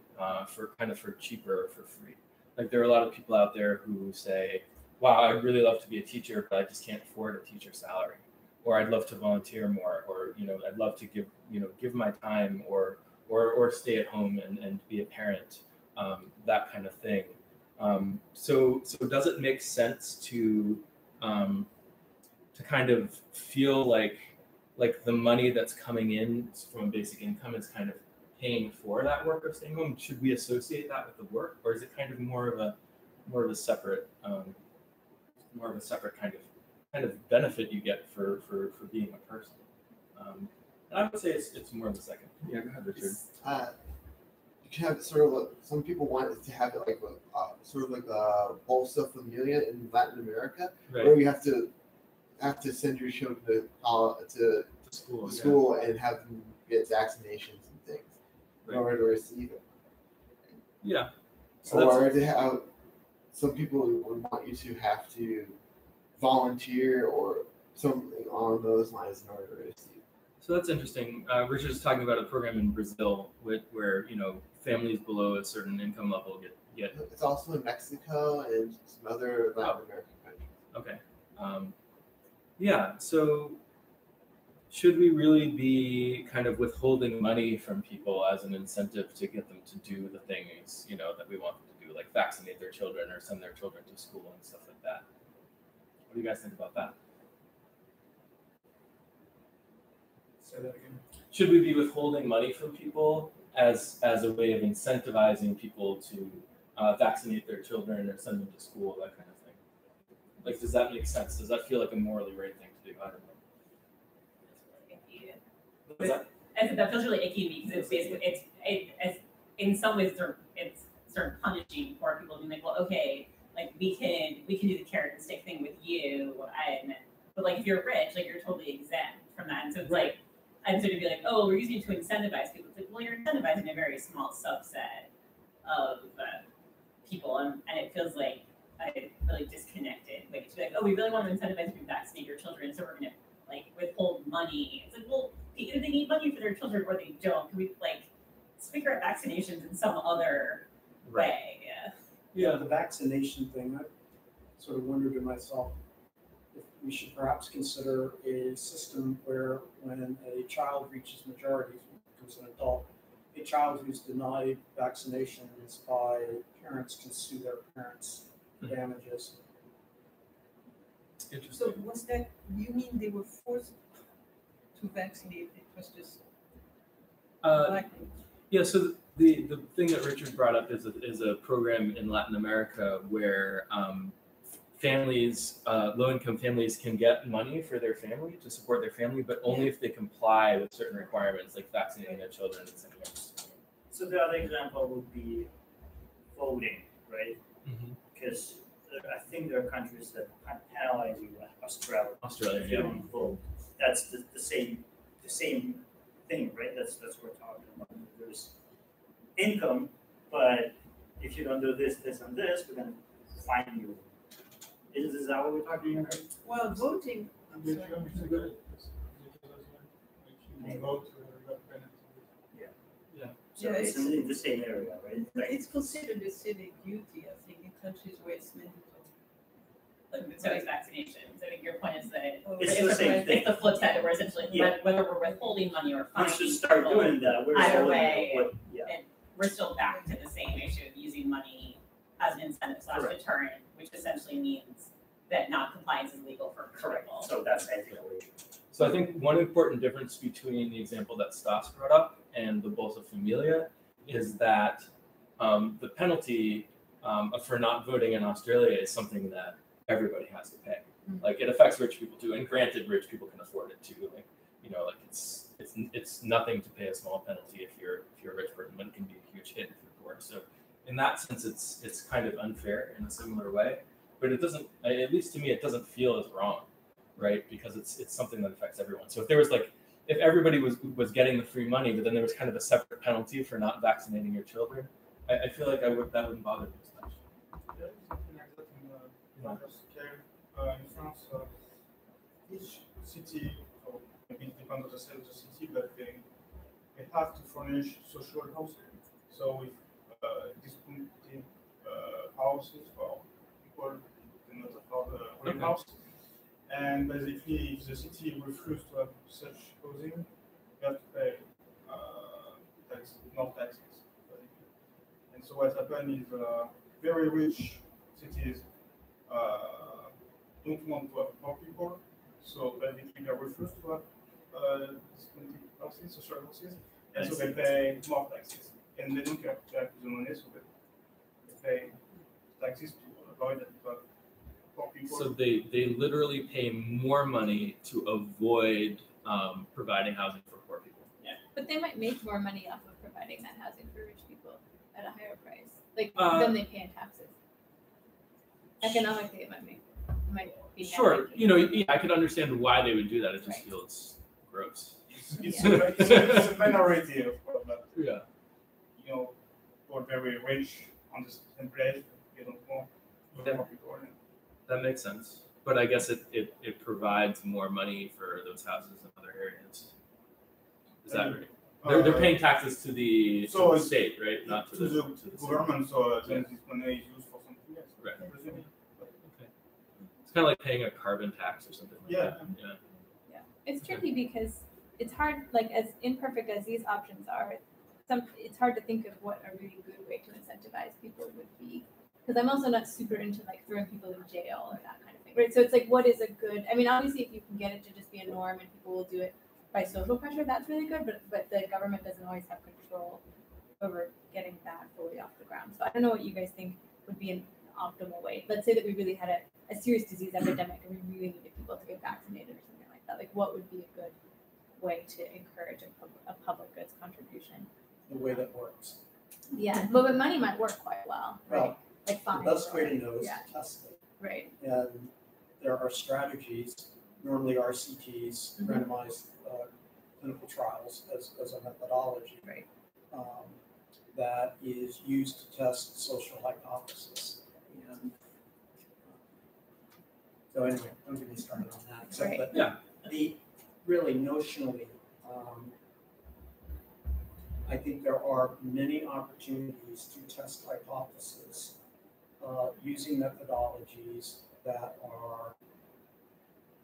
for cheaper or for free. Like there are a lot of people out there who say, wow, I'd really love to be a teacher, but I just can't afford a teacher salary. Or I'd love to volunteer more, or I'd love to give my time or stay at home and be a parent, that kind of thing. So does it make sense to kind of feel like the money that's coming in from basic income is kind of paying for that work of staying home? Should we associate that with the work, or is it kind of more of a separate kind of benefit you get for being a person? I would say it's more of the second. Yeah, go ahead, Richard. You can have sort of some people want to have it like sort of like a bolsa familia in Latin America, Right. where you have to send your children to school and have them get vaccinations and things in order to receive it. Yeah. Or to have some people would want you to have to volunteer or something along those lines in order to receive. So that's interesting. Richard is talking about a program in Brazil where families below a certain income level get. It's also in Mexico and some other Latin American countries. Okay. Yeah. So should we really be kind of withholding money from people as an incentive to get them to do the things that we want them to do, like vaccinate their children or send their children to school and stuff like that? What do you guys think about that? Say that again. Should we be withholding money from people as a way of incentivizing people to vaccinate their children or send them to school, that kind of thing? Like, does that make sense? Does that feel like a morally right thing to do? I don't know. That feels really icky to me, because it's basically it's in some ways it's sort of punishing poor people, being like, well, okay, like we can do the carrot and stick thing with you, but like if you're rich, like you're totally exempt from that. And so it's like, I'm sort of be like, oh, we're using it to incentivize people. It's like, well, you're incentivizing a very small subset of people, and it feels like I'm really disconnected. Like to be like, oh, we really want to incentivize you to vaccinate your children, so we're gonna like withhold money. It's like, well, either they need money for their children or they don't. Can we like figure out vaccinations in some other way? Yeah, the vaccination thing, I sort of wondered to myself if we should perhaps consider a system where when a child reaches majority, becomes an adult, a child who's denied vaccinations by parents can sue their parents for damages. So was that, you mean they were forced to vaccinate? It was just yeah, so the thing that Richard brought up is a program in Latin America where families, low-income families, can get money for their family to support their family, but only if they comply with certain requirements, like vaccinating their children and sending them to school. So the other example would be voting, right? Because I think there are countries that penalize you, like Australia. If you don't vote, that's the same thing, right? That's what we're talking about. There's income, but if you don't do this, and this, we're gonna fine you. Is that what we're talking about? well, voting. I'm sorry. So it's in the same area, right? It's considered a civic duty, I think, in countries where it's mandatory. So it's vaccinations. I think your point is that It's the same thing. It's the flip side, that we're essentially whether we're withholding money or Once finding you start people, doing that, we're either still way, yeah. and we're still back to the same issue of using money as an incentive / deterrent, which essentially means that non-compliance is legal for people. So that's ethical. So I think one important difference between the example that Stas brought up and the Bolsa Familia is that the penalty for not voting in Australia is something that everybody has to pay. Like, it affects rich people too, and granted, rich people can afford it too. Like, it's nothing to pay a small penalty if you're a rich person, but it can be a huge hit if you're poor. So in that sense, it's kind of unfair in a similar way, but it doesn't, at least to me, it doesn't feel as wrong, right? Because it's something that affects everyone. So if there was like, if everybody was getting the free money, but then there was kind of a separate penalty for not vaccinating your children, I feel like that wouldn't bother me as much. There is something like that in larger scale. In France, each city, or maybe it depends on the size of the city, but they have to furnish social housing. So with discounted houses for people who cannot afford a real house. And basically, if the city refuses to have such housing, you have to pay more taxes. Basically. And so what happened is very rich cities don't want to have poor people, so basically they refuse to have discounted houses, social houses, and so they pay more taxes. And they don't have the money, so they pay taxes to avoid that. But poor people. So they literally pay more money to avoid providing housing for poor people. Yeah, but they might make more money off of providing that housing for rich people at a higher price, like than they pay in taxes. Economically, it might be. Sure, yeah, I could understand why they would do that. It just feels gross. It's a minority of that. Yeah. Who are very rich on the same place, they don't want more people. That makes sense. But I guess it provides more money for those houses in other areas. Is that right? They're paying taxes to the state, right? Not to the government. So then this money is used for something else. Right. Okay. It's kind of like paying a carbon tax or something like that. Yeah. It's tricky because it's hard, like as imperfect as these options are, it's hard to think of what a really good way to incentivize people would be. Because I'm also not super into like throwing people in jail or that kind of thing, right? So it's like, what is a good? I mean, obviously, if you can get it to just be a norm and people will do it by social pressure, that's really good. But the government doesn't always have control over getting that fully off the ground. So I don't know what you guys think would be an optimal way. Let's say that we really had a serious disease epidemic and we really needed people to get vaccinated or something like that. Like, what would be a good way to encourage a public goods contribution? The way that works. Yeah, but money might work quite well, right? Well, like fines. The best way to know is to test it. Right. And there are strategies, normally RCTs, randomized clinical trials as a methodology, right. That is used to test social hypothesis. And so anyway, don't get me started on that. Except that the really notionally, I think there are many opportunities to test hypotheses using methodologies that are,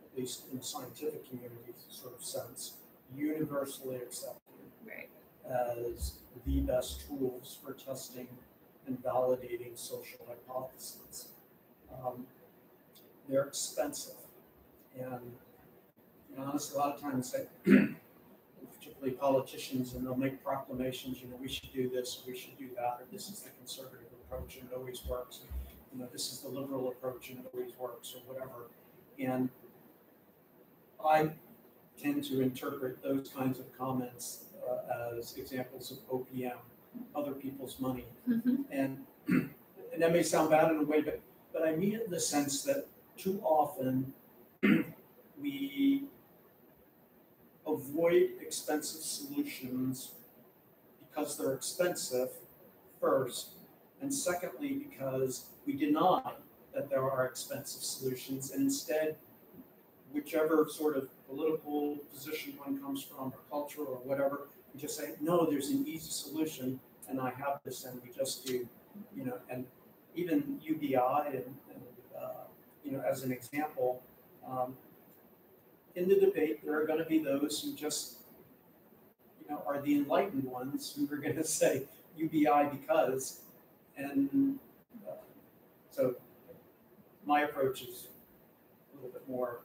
at least in the scientific community sort of sense, universally accepted as the best tools for testing and validating social hypotheses. They're expensive, and honestly, a lot of times particularly politicians, and they'll make proclamations, we should do this, we should do that, or this is the conservative approach and it always works, this is the liberal approach and it always works, or whatever. And I tend to interpret those kinds of comments as examples of OPM, other people's money. And that may sound bad in a way, but I mean it in the sense that too often we avoid expensive solutions because they're expensive first, and secondly because we deny that there are expensive solutions, and instead, whichever sort of political position one comes from, or culture, or whatever, we just say, no, there's an easy solution, and I have this, and we just do, and even UBI, and as an example, in the debate, there are going to be those who just, are the enlightened ones who are going to say UBI because, and so my approach is a little bit more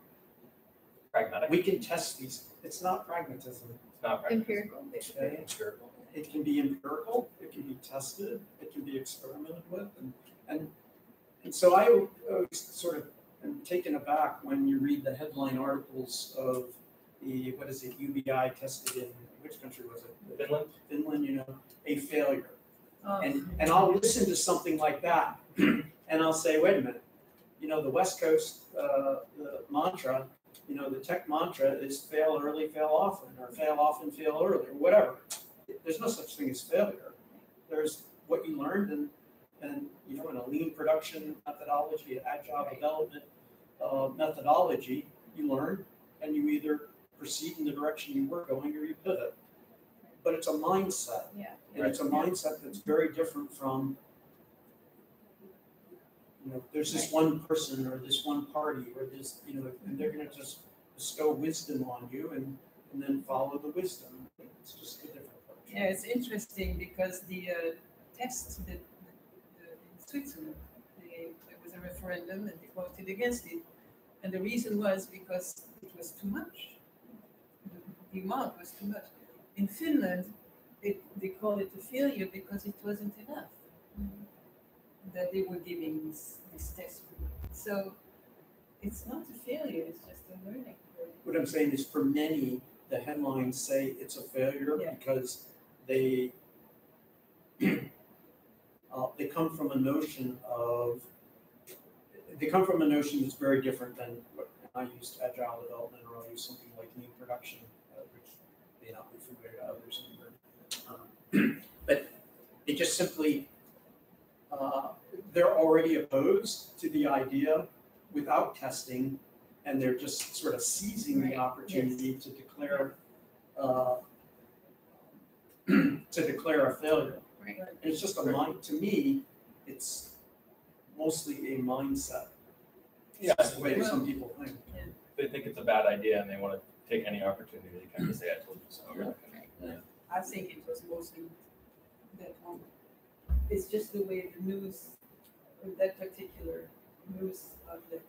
pragmatic. We can test these. It's not pragmatism. It's not pragmatism. Empirical. Okay? Empirical. It can be empirical. It can be tested. It can be experimented with, and so I always sort of am taken aback when you read the headline articles of the UBI tested in which country was it? Finland. Finland, a failure. And I'll listen to something like that, and I'll say, wait a minute, the West Coast, the mantra, the tech mantra is fail early, fail often, or fail often, fail early, or whatever. There's no such thing as failure. There's what you learned, and in a lean production methodology, agile development methodology, you learn, and you either proceed in the direction you were going or you pivot. But it's a mindset. Yeah. And it's a mindset that's very different from, there's this one person or this one party or this, and they're going to just bestow wisdom on you and then follow the wisdom. It's just a different approach. Yeah, it's interesting because the test in Switzerland, there was a referendum and they voted against it. And the reason was because it was too much. The amount was too much. In Finland, they called it a failure because it wasn't enough that they were giving this test. So it's not a failure, it's just a learning. What I'm saying is for many, the headlines say it's a failure because they come from a notion that's very different than what I used agile development, or I'll use something like lean production, which may not be familiar to others either. But they just simply, they're already opposed to the idea without testing, and they're just sort of seizing the opportunity to declare a failure. Right. And it's just a mind. To me, it's mostly a mindset. Yeah, That's the way some people think. They think it's a bad idea and they want to take any opportunity to kind of say, "I told you so." I think it was mostly that one. It's just the way the news, that particular news outlet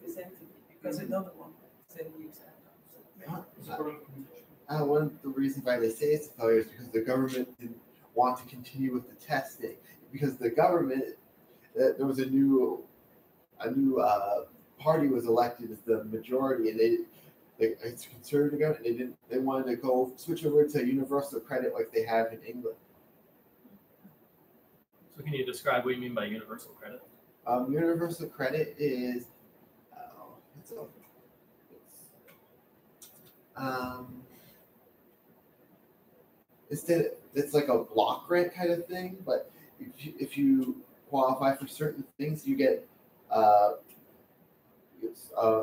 presented it, because another one said news outlet. One of the reasons why they say it's a failure is because the government didn't want to continue with the testing. Because the government, there was a new party was elected as the majority, and it's conservative government. They wanted to go switch over to universal credit like they have in England. So can you describe what you mean by universal credit? Universal credit is it's like a block grant kind of thing, but if you qualify for certain things, you get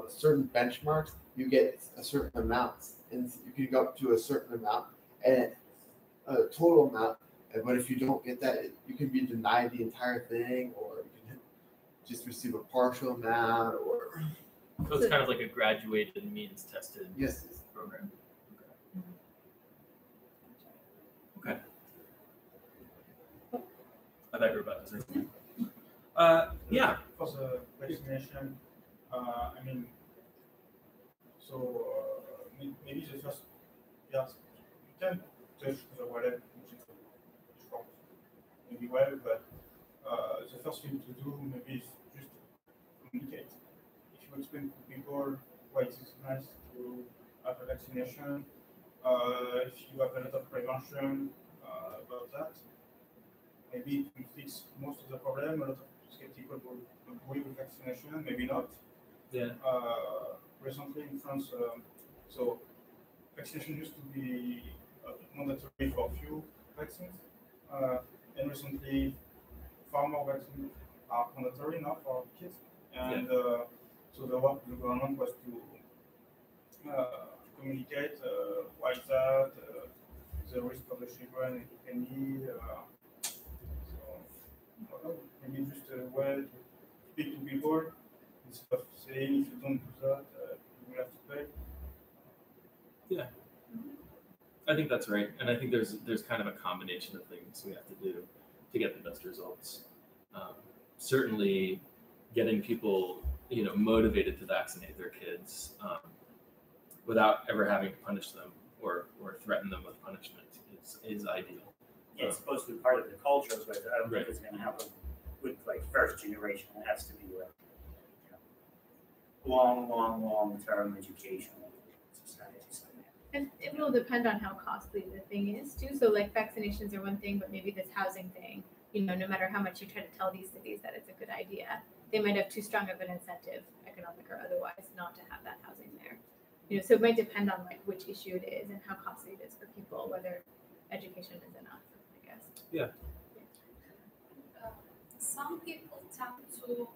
certain benchmarks. You get a certain amount, and you can go up to a certain amount and a total amount. But if you don't get that, you can be denied the entire thing, or you can just receive a partial amount, or. So it's kind of like a graduated means tested program. Okay. I thought you were about to say something. Yeah. For the vaccination, maybe the first, you can touch the wallet, which is maybe well, but the first thing to do maybe is just communicate. If you explain to people why it is nice to have a vaccination, if you have a lot of prevention about that, maybe it will fix most of the problem. A lot of skeptical will agree with vaccination, maybe not. Yeah. Recently in France, so vaccination used to be mandatory for a few vaccines, and recently far more vaccines are mandatory now for kids. And so the work of the government was to communicate why that, the risk of the children, if any. So maybe just a way to speak to people instead of saying if you don't do that, you will have to pay. Yeah, I think that's right, and I think there's kind of a combination of things we have to do to get the best results. Certainly, getting people motivated to vaccinate their kids without ever having to punish them or threaten them with punishment is ideal. Yeah, it's supposed to be part of the culture, but I don't think it's going to happen with first generation. It has to be long-term education of society. And it it'll depend on how costly the thing is too. So like vaccinations are one thing, but maybe this housing thing, no matter how much you try to tell these cities that it's a good idea, they might have too strong of an incentive, economic or otherwise, not to have that housing there. So it might depend on like which issue it is and how costly it is for people, whether education is enough, I guess. Yeah. Some people tend to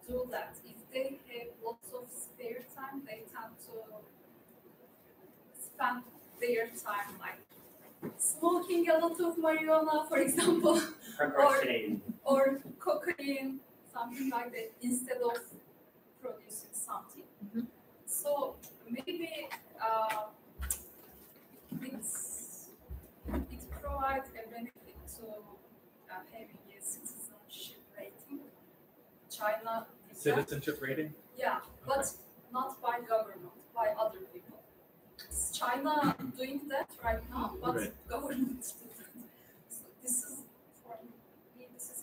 do that. If they have lots of spare time, they tend to spend their time like smoking a lot of marijuana, for example, or cocaine, something like that, instead of producing something. Mm-hmm. So maybe it provides a benefit to having a citizenship rating. China did Citizenship rating? Yeah, but not by government, by other people. Is China doing that right now, but government do that. So this is for me, this is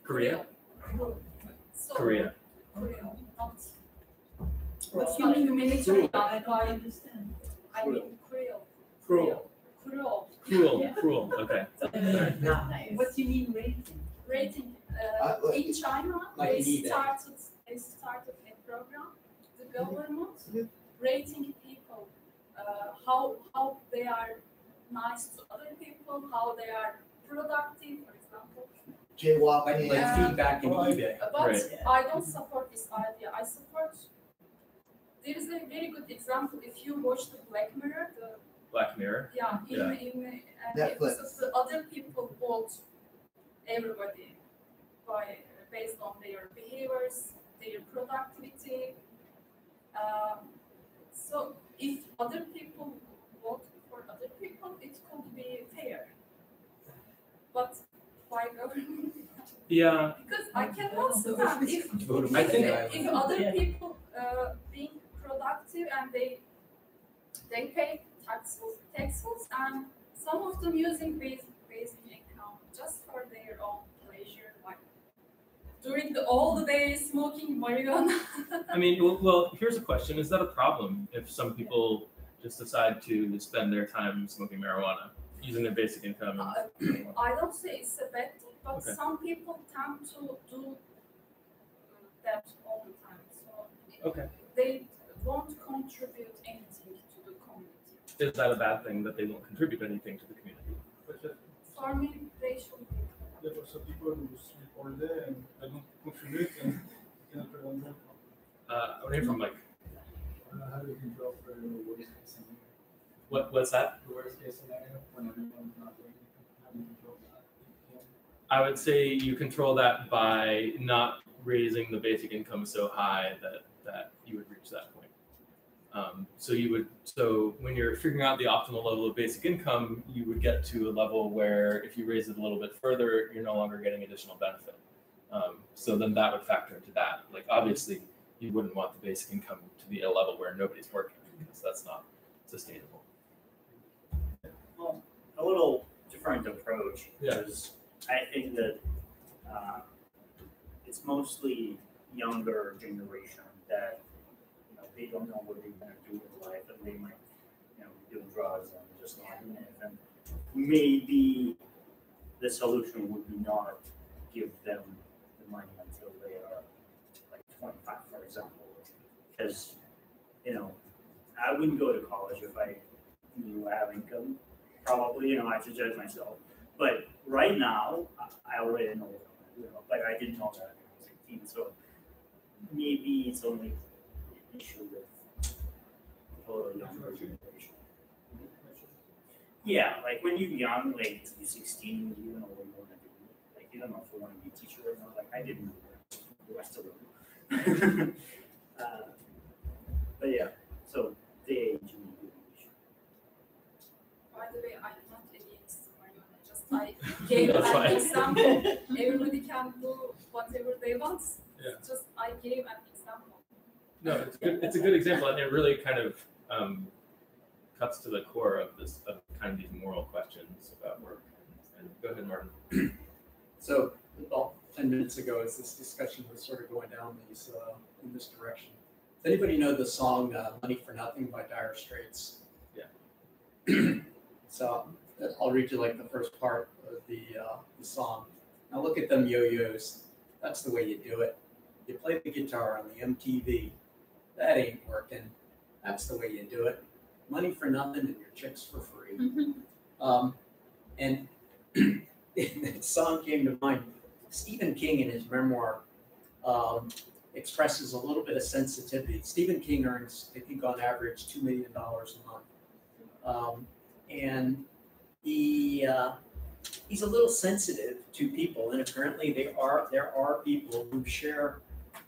Korea? So, Korea. Not. What you mean humanitarian? I don't understand. I mean Creole. Cruel. Cruel. Cruel. Okay. Not nice. What do you mean rating? Rating. In China, Like they started a program, the government, rating people, how they are nice to other people, how they are productive, for example. Jaywalking. Like feedback in eBay. But Right. I don't support this idea. I support. There is a very good example. If you watch the Black Mirror, Black Mirror. in Netflix. episodes, the other people vote everybody based on their behaviors, their productivity. So if other people vote for other people, it could be fair. But by government, Yeah. because I can also if other people being productive and they pay taxes and some of them using basic income just for their own pleasure, like during all the day smoking marijuana. I mean, well, here's a question: is that a problem if some people just decide to spend their time smoking marijuana, using their basic income? I don't say it's a bad thing, but Okay. some people tend to do that all the time. So they won't contribute anything to the community. Is that a bad thing that they won't contribute anything to the community? For me, they should be. There are also people who sleep all day and they don't contribute and cannot prevent them. I hear from Mike. How do you control for the worst case scenario? What's that? The worst case scenario when everyone's not doing anything. How do you control that? I would say you control that by not raising the basic income so high that you would reach that point. So when you're figuring out the optimal level of basic income, you would get to a level where if you raise it a little bit further, you're no longer getting additional benefit. So then that would factor into that. Like obviously, you wouldn't want the basic income to be at a level where nobody's working because that's not sustainable. Well, a little different approach Yeah. because I think that it's mostly younger generation that they don't know what they're going to do in life, and they might be doing drugs and just not doing it. And maybe the solution would be not give them the money until they are like 25, for example, because I wouldn't go to college if I knew I have income. Probably, I should judge myself. But right now, I already know, but I didn't know that when I was 18. So maybe it's only an issue with a younger generation. Yeah, like when you're young, like you're 16, you don't know what you want to do. Like you don't know if you want to be a teacher or not. Like I didn't know. I still don't know. But yeah, so the age will be an issue. By the way, I'm not against marijuana. Just I gave an example. Everybody can do whatever they want. Yeah. Just I gave an example. No, it's good. It's a good example, and it really kind of cuts to the core of kind of these moral questions about work. And go ahead, Martin. So, well, 10 minutes ago as this discussion was sort of going down these in this direction. Does anybody know the song "Money for Nothing" by Dire Straits? Yeah. So I'll read you like the first part of the song. Now look at them yo-yos. That's the way you do it. You play the guitar on the MTV. That ain't working. That's the way you do it. Money for nothing and your chicks for free. And that song came to mind. Stephen King, in his memoir, expresses a little bit of sensitivity. Stephen King earns, I think, on average, $2 million a month, and he's a little sensitive to people. And apparently, there are people who share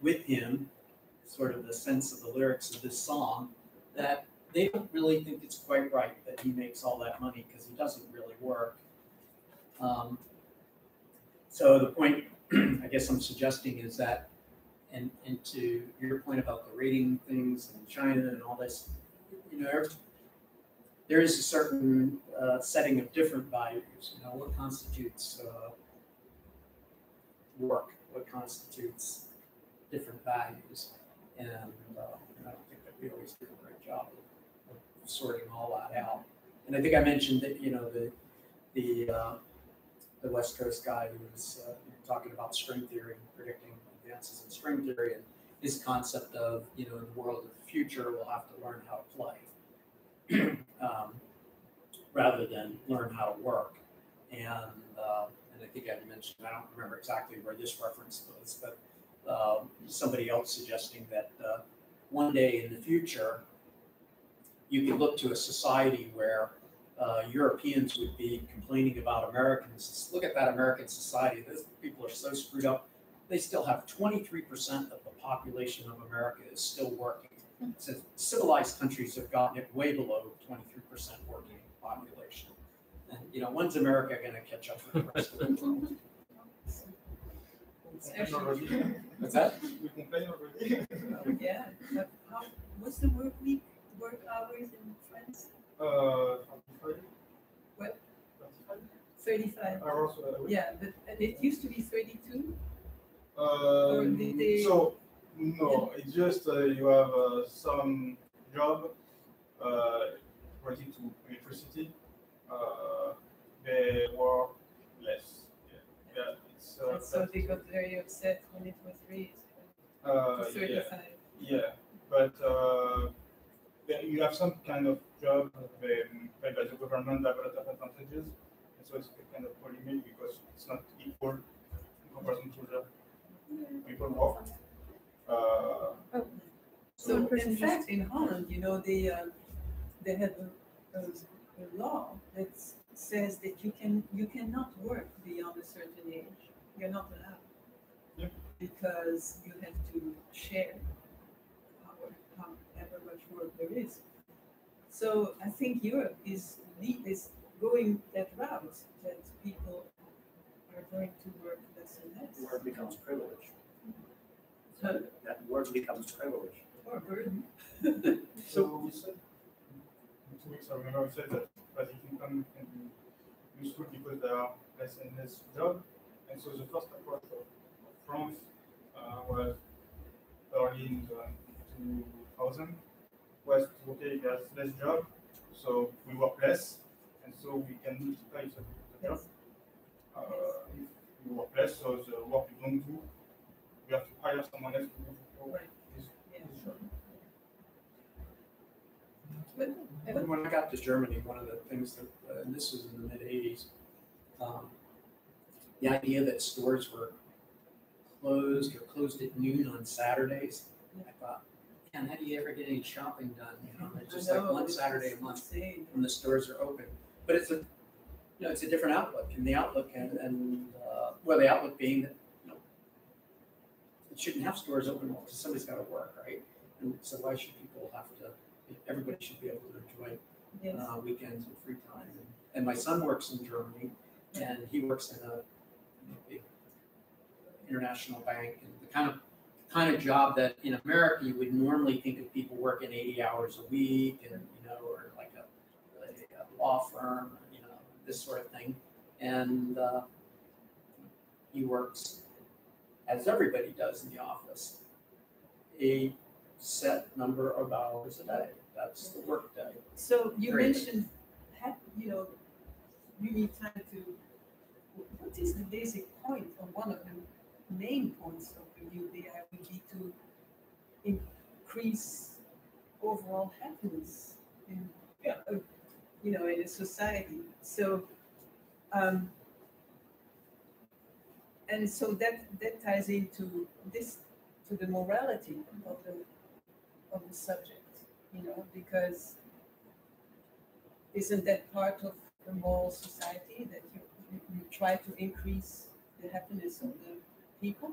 with him sort of the sense of the lyrics of this song that they don't really think it's quite right that he makes all that money because he doesn't really work. So the point I guess I'm suggesting is that, and to your point about the rating things in China and all this, you know, there is a certain setting of different values. You know, what constitutes work, what constitutes different values, and I don't think that we always do a great job of sorting all that out. And I think I mentioned that, you know, the West Coast guy who was talking about string theory and predicting advances in string theory, and his concept of, you know, in the world of the future, we'll have to learn how to play rather than learn how to work. And I think I mentioned, I don't remember exactly where this reference was, but somebody else suggesting that one day in the future, you could look to a society where Europeans would be complaining about Americans. Look at that American society. Those people are so screwed up. They still have 23% of the population of America is still working. So civilized countries have gotten it way below 23% working population. And, you know, when's America going to catch up with the rest of the world? What's that? We complain already. Yeah, but what's the work hours in France? 35. What? 35. 35. Yeah, but it used to be 32. So no, it's just you have some job related to electricity. They work less. Yeah, it's. So they got very upset when it was raised to 35. Yeah, but you have some kind of job paid by the government that have a lot of advantages, and so it's a kind of polemic because it's not equal in comparison to the people work. So in fact, in Holland, you know, they have a law that says that you cannot work beyond a certain age. You're not allowed because you have to share however much work there is. So I think Europe is going that route, that people are going to work less and less. Work becomes privilege. So That work becomes privilege. or burden. So we said in 2 weeks, I remember we said that basic income can be useful because there are less and less jobs. And so the first approach of France was early in the 2000 was okay, there's less job, so we work less, and so we can multiply the job. If we work less, so the work we don't do, we have to hire someone else to do this job. And when I got to Germany, one of the things that, and this was in the mid-'80s, the idea that stores were closed or closed at noon on Saturdays, I thought, man, how do you ever get any shopping done? You know, it's just like one Saturday a month when the stores are open. But it's it's a different outlook, and the outlook the outlook being that, you know, it shouldn't have stores open because somebody's got to work, right? And so why should people have to? Everybody should be able to enjoy weekends and free time. And my son works in Germany, and he works in a big international bank, and the kind of job that in America you would normally think of people working 80 hours a week, and or like a law firm, this sort of thing. And he works as everybody does in the office, a set number of hours a day. That's the work day. So you Period. mentioned, you need time to, what is the basic point, or one of the main points of the UBI would be to increase overall happiness in, in a society. So, and so that ties into this, to the morality of the subject, because isn't that part of the moral society that you try to increase the happiness of the people?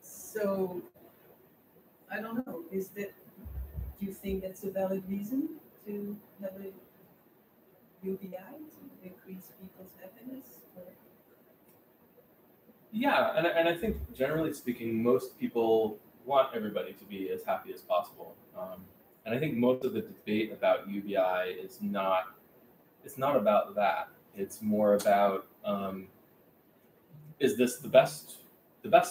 So I don't know. Do you think that's a valid reason to have a UBI to increase people's happiness? Or? Yeah, and I think generally speaking, most people want everybody to be as happy as possible. And I think most of the debate about UBI is not about that. It's more about is this the best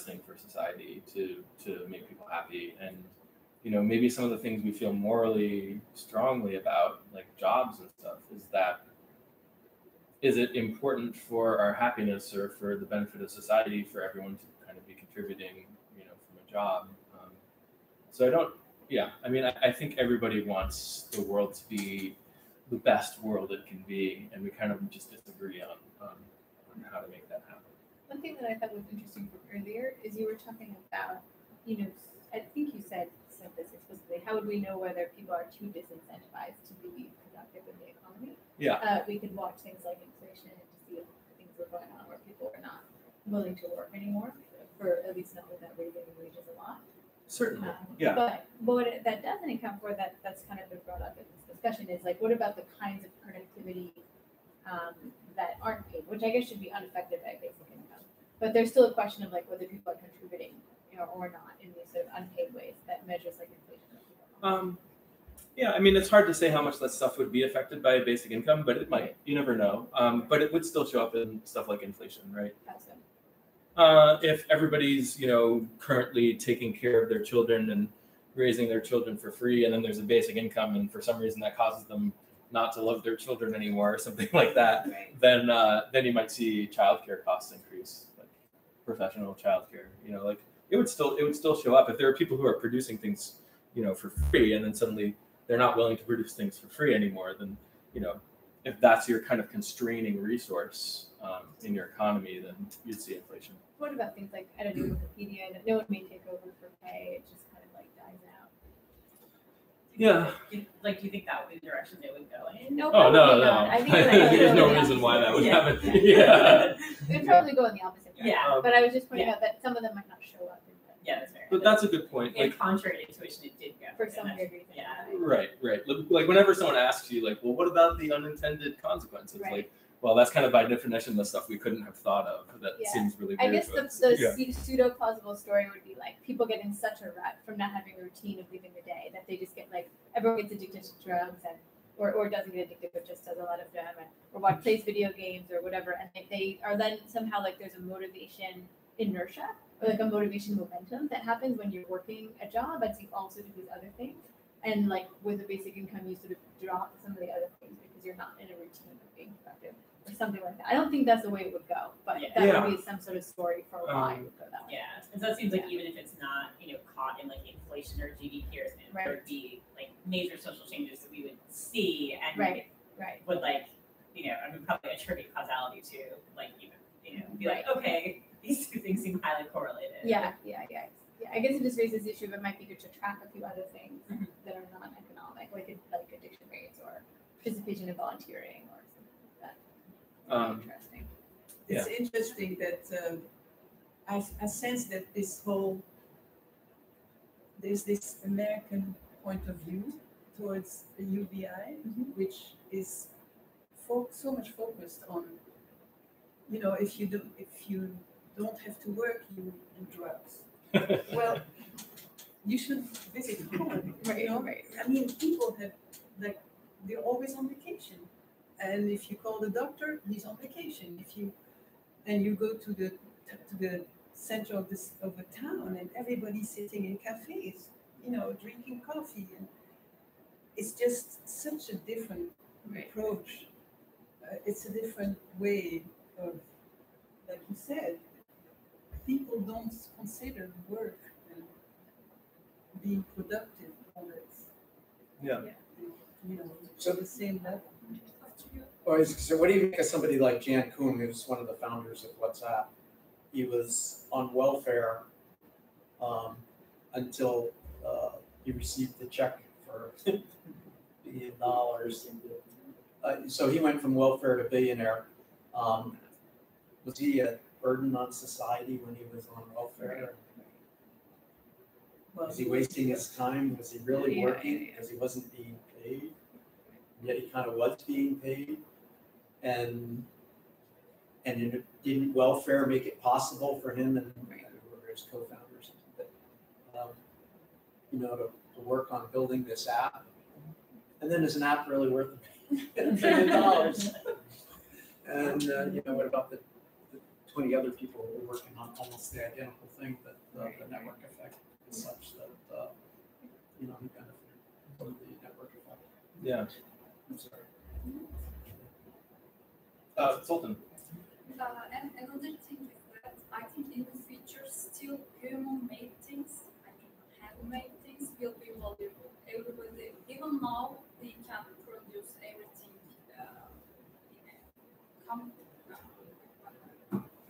thing for society to make people happy? And maybe some of the things we feel morally strongly about, like jobs and stuff, is it important for our happiness or for the benefit of society for everyone to kind of be contributing, from a job? So I think everybody wants the world to be the best world it can be, and we kind of just disagree on how to make that happen. One thing that I thought was interesting from earlier is you were talking about, I think you said this explicitly. How would we know whether people are too disincentivized to be productive in the economy? Yeah. We could watch things like inflation and to see if things were going on where people are not willing to work anymore, for at least not without raising wages a lot. Certainly. Yeah. But what that doesn't account for, that's kind of been brought up in this discussion, is like, what about the kinds of productivity that aren't paid, which I guess should be unaffected by basic income. But there's still a question of like whether people are contributing, or not in these sort of unpaid ways that measures like inflation. Yeah, I mean, it's hard to say how much that stuff would be affected by basic income, but it might. You never know. But it would still show up in stuff like inflation, right? How so? If everybody's, currently taking care of their children and raising their children for free, and then there's a basic income, and for some reason that causes them not to love their children anymore or something like that, Right. then you might see childcare costs increase, like professional childcare. It would still show up if there are people who are producing things, for free, and then suddenly they're not willing to produce things for free anymore. Then, if that's your kind of constraining resource in your economy, then you'd see inflation. What about things like editing Wikipedia that no one may take over for pay? It just kind of like dies out. Yeah. Do you think that would be the direction they would go in? No, Oh, probably no. not. I think There's no the reason why that would Yeah. happen. Yeah. It'd probably go in the opposite direction. Yeah. But I was just pointing out that some of them might not show up in Yeah, that's fair. But that's a good point. In contrary to intuition, it did go. for some weird reason. Yeah. Right. Like whenever someone asks you, like, well, what about the unintended consequences? Right. Like, well, that's kind of by definition the stuff we couldn't have thought of. That Yeah. seems really I weird. guess to us. the pseudo plausible story would be like people getting such a rut from not having a routine of leaving the day that they just get like everyone gets addicted to drugs and or doesn't get addicted but just does a lot of them or plays video games or whatever, and they are then somehow like there's a motivation inertia or like a motivation momentum that happens when you're working a job and so you also do these other things, and like with a basic income you sort of drop some of the other things because you're not in a routine of being productive or something like that. I don't think that's the way it would go, but that would be some sort of story for why it would go that way. Yeah, and so it seems like even if it's not, caught in like inflation or GDP or something, there would be like major social changes that we would see and Right. would like, I would probably attribute causality to like be like, okay, these two things seem highly correlated. Yeah. I guess it just raises the issue, but it might be good to track a few other things that are non-economic, like addiction rates or participation in volunteering or something like that. Interesting. It's interesting that I sense that there's this American point of view towards the UBI, which is so much focused on, if you don't have to work, you in drugs. Well, you should visit home. Right. I mean, people have they're always on vacation, and if you call the doctor, he's on vacation. If you and you go to the center of the town, and everybody's sitting in cafes, drinking coffee, and it's just such a different approach. It's a different way of, like you said, people don't consider work and being productive always. Yeah. So the same level. So what do you make of somebody like Jan Koum, who's one of the founders of WhatsApp? He was on welfare until he received the check for $1 billion. So he went from welfare to billionaire. Was he a burden on society when he was on welfare? Was he wasting his time? Was he really working because he wasn't being paid? Yet he kind of was being paid. And didn't welfare make it possible for him and his co-founders to work on building this app? And then is an app really worth $1 billion? And what about the 20 other people who are working on almost the identical thing, but the network effect is such that he benefited from the network effect. Yeah. I'm sorry. Sultan. And another thing is that I think in the future, still human-made things, handmade things will be valuable. Everybody, even now, we can produce everything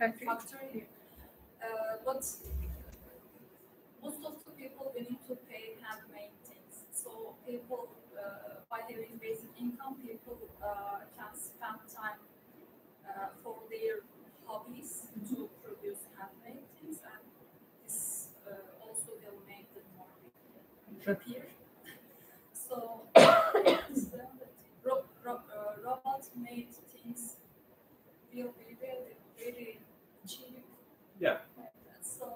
in a factory. But most of the people we need to pay handmade things. So people, by having basic income, people can spend time for their hobbies to produce handmade things, and this also will make them more happier. So robot-made things will be very, very cheap. Yeah. So.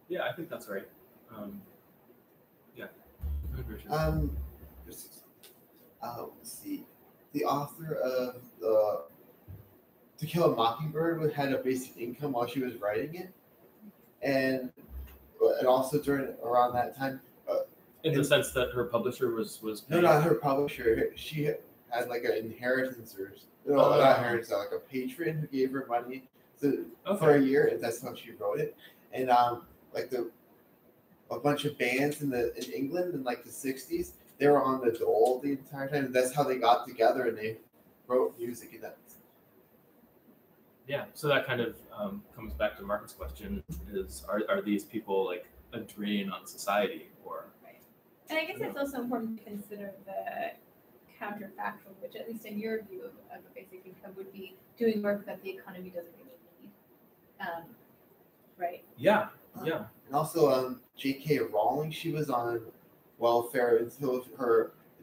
Yeah, I think that's right. Yeah. Let's see. The author of To Kill a Mockingbird had a basic income while she was writing it, and also around that time. In the sense that her publisher was no, not her publisher. She had like an inheritance not inheritance, like a patron who gave her money for a year, and that's how she wrote it. And a bunch of bands in England in like the 60s, they were on the dole the entire time. And that's how they got together and they wrote music. And that. Yeah, so that kind of comes back to Martin's question: are these people like a drain on society, or? Right. And I guess it's also important to consider the counterfactual, which at least in your view of a basic income would be doing work that the economy doesn't really need. Right. Yeah. Yeah. And also, J.K. Rowling, she was on welfare until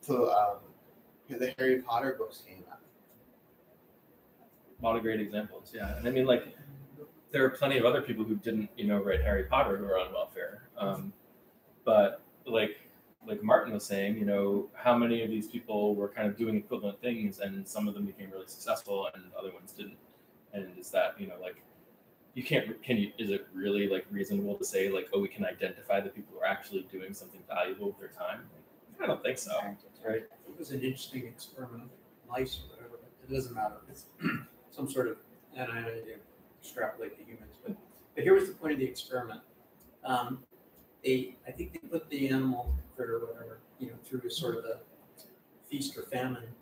the Harry Potter books came out. A lot of great examples, yeah. And I mean, like, there are plenty of other people who didn't, write Harry Potter who are on welfare. But like Martin was saying, how many of these people were kind of doing equivalent things, and some of them became really successful, and other ones didn't. And is that, you is it really like reasonable to say like, oh, we can identify the people who are actually doing something valuable with their time? I don't think so, right? It was an interesting experiment, nice or whatever, but it doesn't matter. It's some sort of, and I didn't extrapolate to humans, but here was the point of the experiment. I think they put the animal critter or whatever, through a sort of a feast or famine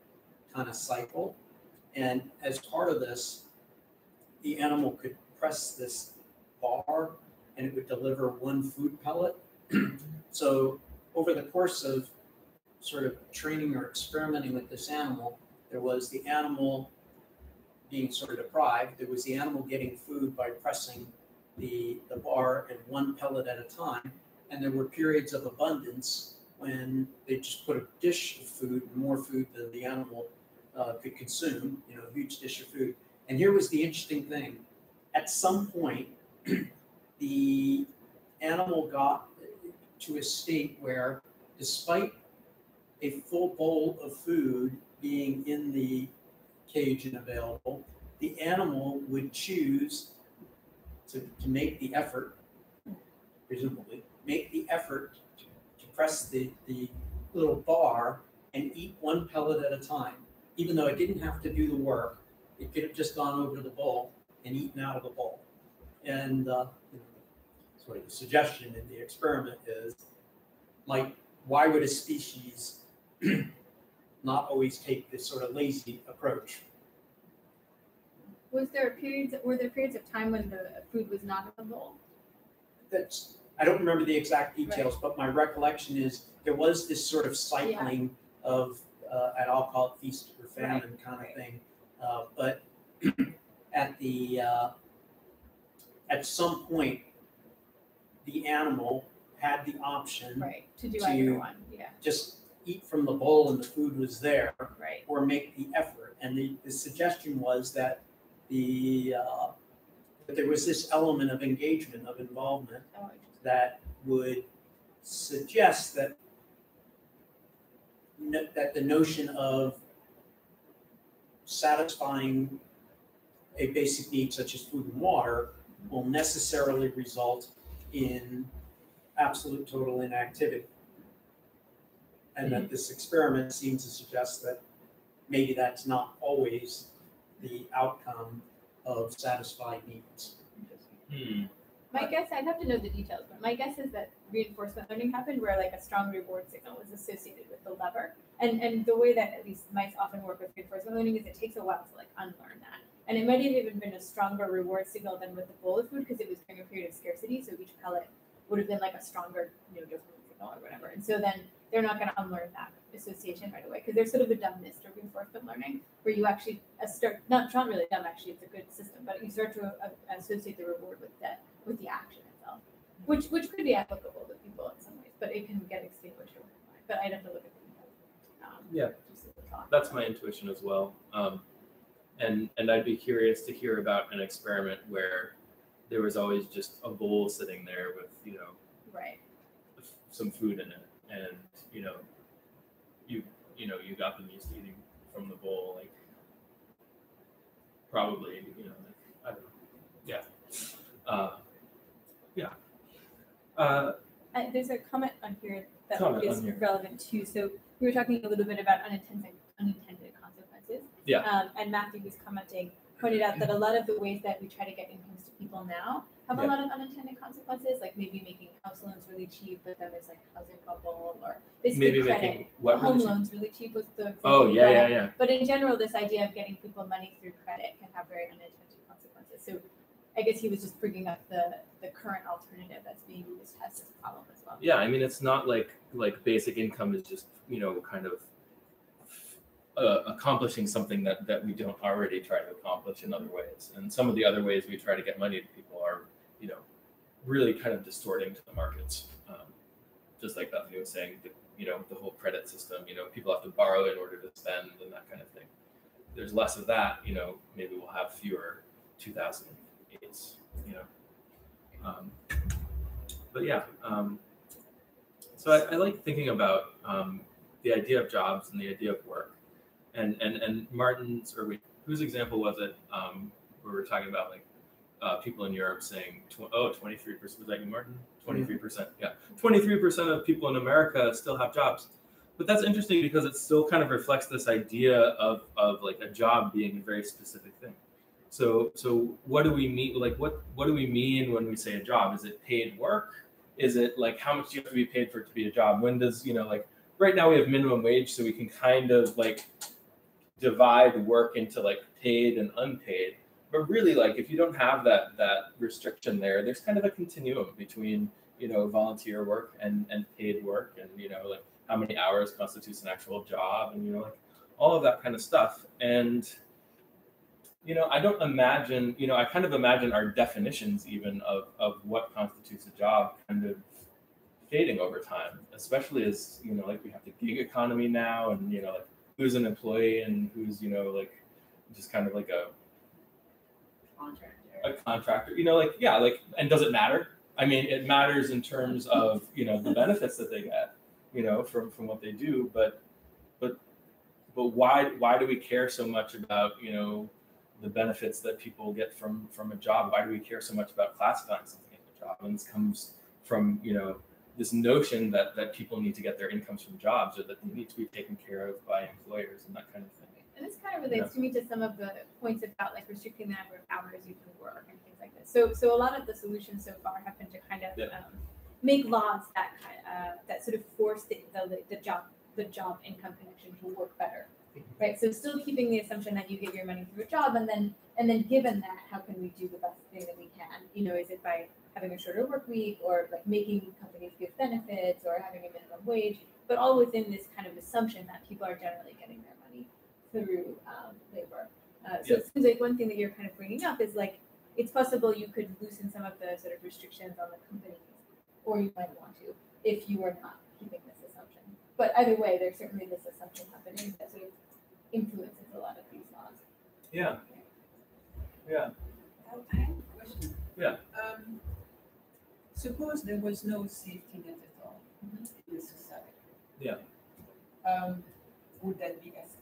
kind of cycle. And as part of this, the animal could press this bar and it would deliver one food pellet. So over the course of sort of training or experimenting with this animal, there was the animal being sort of deprived. There was the animal getting food by pressing the bar and one pellet at a time. And there were periods of abundance when they just put a dish of food, more food than the animal could consume, a huge dish of food. And here was the interesting thing. At some point, the animal got to a state where, despite a full bowl of food being in the cage and available, the animal would choose to make the effort, presumably, make the effort to press the little bar and eat one pellet at a time. Even though it didn't have to do the work, it could have just gone over to the bowl and eaten out of the bowl. And sort of the suggestion in the experiment is, like, why would a species not always take this sort of lazy approach? Were there periods of time when the food was not in the bowl? I don't remember the exact details, right. But my recollection is there was this sort of cycling of, and I'll call it feast or famine kind of thing. But at some point, the animal had the option to do either one. Just eat from the bowl and the food was there, right. Or make the effort. And the suggestion was that that there was this element of engagement, of involvement, that would suggest that the notion of satisfying a basic need such as food and water will necessarily result in absolute total inactivity. And that this experiment seems to suggest that maybe that's not always the outcome of satisfied needs. My guess, I'd have to know the details, but my guess is that reinforcement learning happened where like a strong reward signal was associated with the lever. And the way that at least mice often work with reinforcement learning is it takes a while to like unlearn that. And it might have even been a stronger reward signal than with the bowl of food because it was during a period of scarcity. So each pellet would have been like a stronger, dopamine signal or whatever. And so then they're not going to unlearn that association right away because there's sort of a dumbness to reinforcement learning where you actually start, not really dumb actually, it's a good system, but you start to associate the reward with the action itself, which could be applicable to people in some ways, but it can get extinguished over time. But I'd have to look at the details. That's my intuition as well. And I'd be curious to hear about an experiment where there was always just a bowl sitting there with, some food in it. And, you got them used to eating from the bowl, like probably, I don't know. There's a comment on here that is relevant too. So we were talking a little bit about unintended consequences. And Matthew was pointed out that a lot of the ways that we try to get incomes to people now have a lot of unintended consequences, like maybe making house loans really cheap, but then there's like housing bubble or basically credit. Home loans really cheap was the But in general, this idea of getting people money through credit can have very unintended consequences. So I guess he was just bringing up the current alternative that's being used as this problem as well. Yeah, I mean, it's not like basic income is just, kind of accomplishing something that we don't already try to accomplish in other ways. And some of the other ways we try to get money to people are, really kind of distorting to the markets. Just like Bethany was saying, the whole credit system, people have to borrow in order to spend and that kind of thing. There's less of that, maybe we'll have fewer 2008s, But yeah, so I like thinking about the idea of jobs and the idea of work. And Martin's, whose example was it? Where we're talking about people in Europe saying, 23%, was that you, Martin? 23%, yeah. 23% of people in America still have jobs. But that's interesting because it still kind of reflects this idea of like a job being a very specific thing. So what do we mean? Like what do we mean when we say a job? Is it paid work? Is it like how much do you have to be paid for it to be a job? When does, right now we have minimum wage, so we can kind of divide work into paid and unpaid. But really, if you don't have that restriction there's kind of a continuum between, volunteer work and paid work, and how many hours constitutes an actual job, and all of that kind of stuff. And I don't imagine, I kind of imagine our definitions even of what constitutes a job kind of fading over time, especially as, we have the gig economy now, and, who's an employee and who's, just kind of like a contractor, and does it matter? I mean, it matters in terms of, the benefits that they get, from what they do, but why do we care so much about, the benefits that people get from a job. Why do we care so much about classifying something as a job? And this comes from, this notion that people need to get their incomes from jobs, or that they need to be taken care of by employers and that kind of thing. And this kind of relates to me to some of the points about like restricting the number of hours you can work and things like this. So a lot of the solutions so far have been to kind of make laws that sort of force the job income connection to work better, right? So still keeping the assumption that you get your money through a job, and then given that, how can we do the best thing that we can? Is it by having a shorter work week, or like making companies give benefits, or having a minimum wage, but all within this kind of assumption that people are generally getting their money through labor. So it seems like one thing that you're kind of bringing up is like, it's possible you could loosen some of the sort of restrictions on the companies, or you might want to, if you are not keeping this assumption. But either way, there's certainly this assumption happening that sort of influences a lot of these laws. Yeah. I have a question. Yeah. Suppose there was no safety net at all in the society. Yeah. Would that be ethical?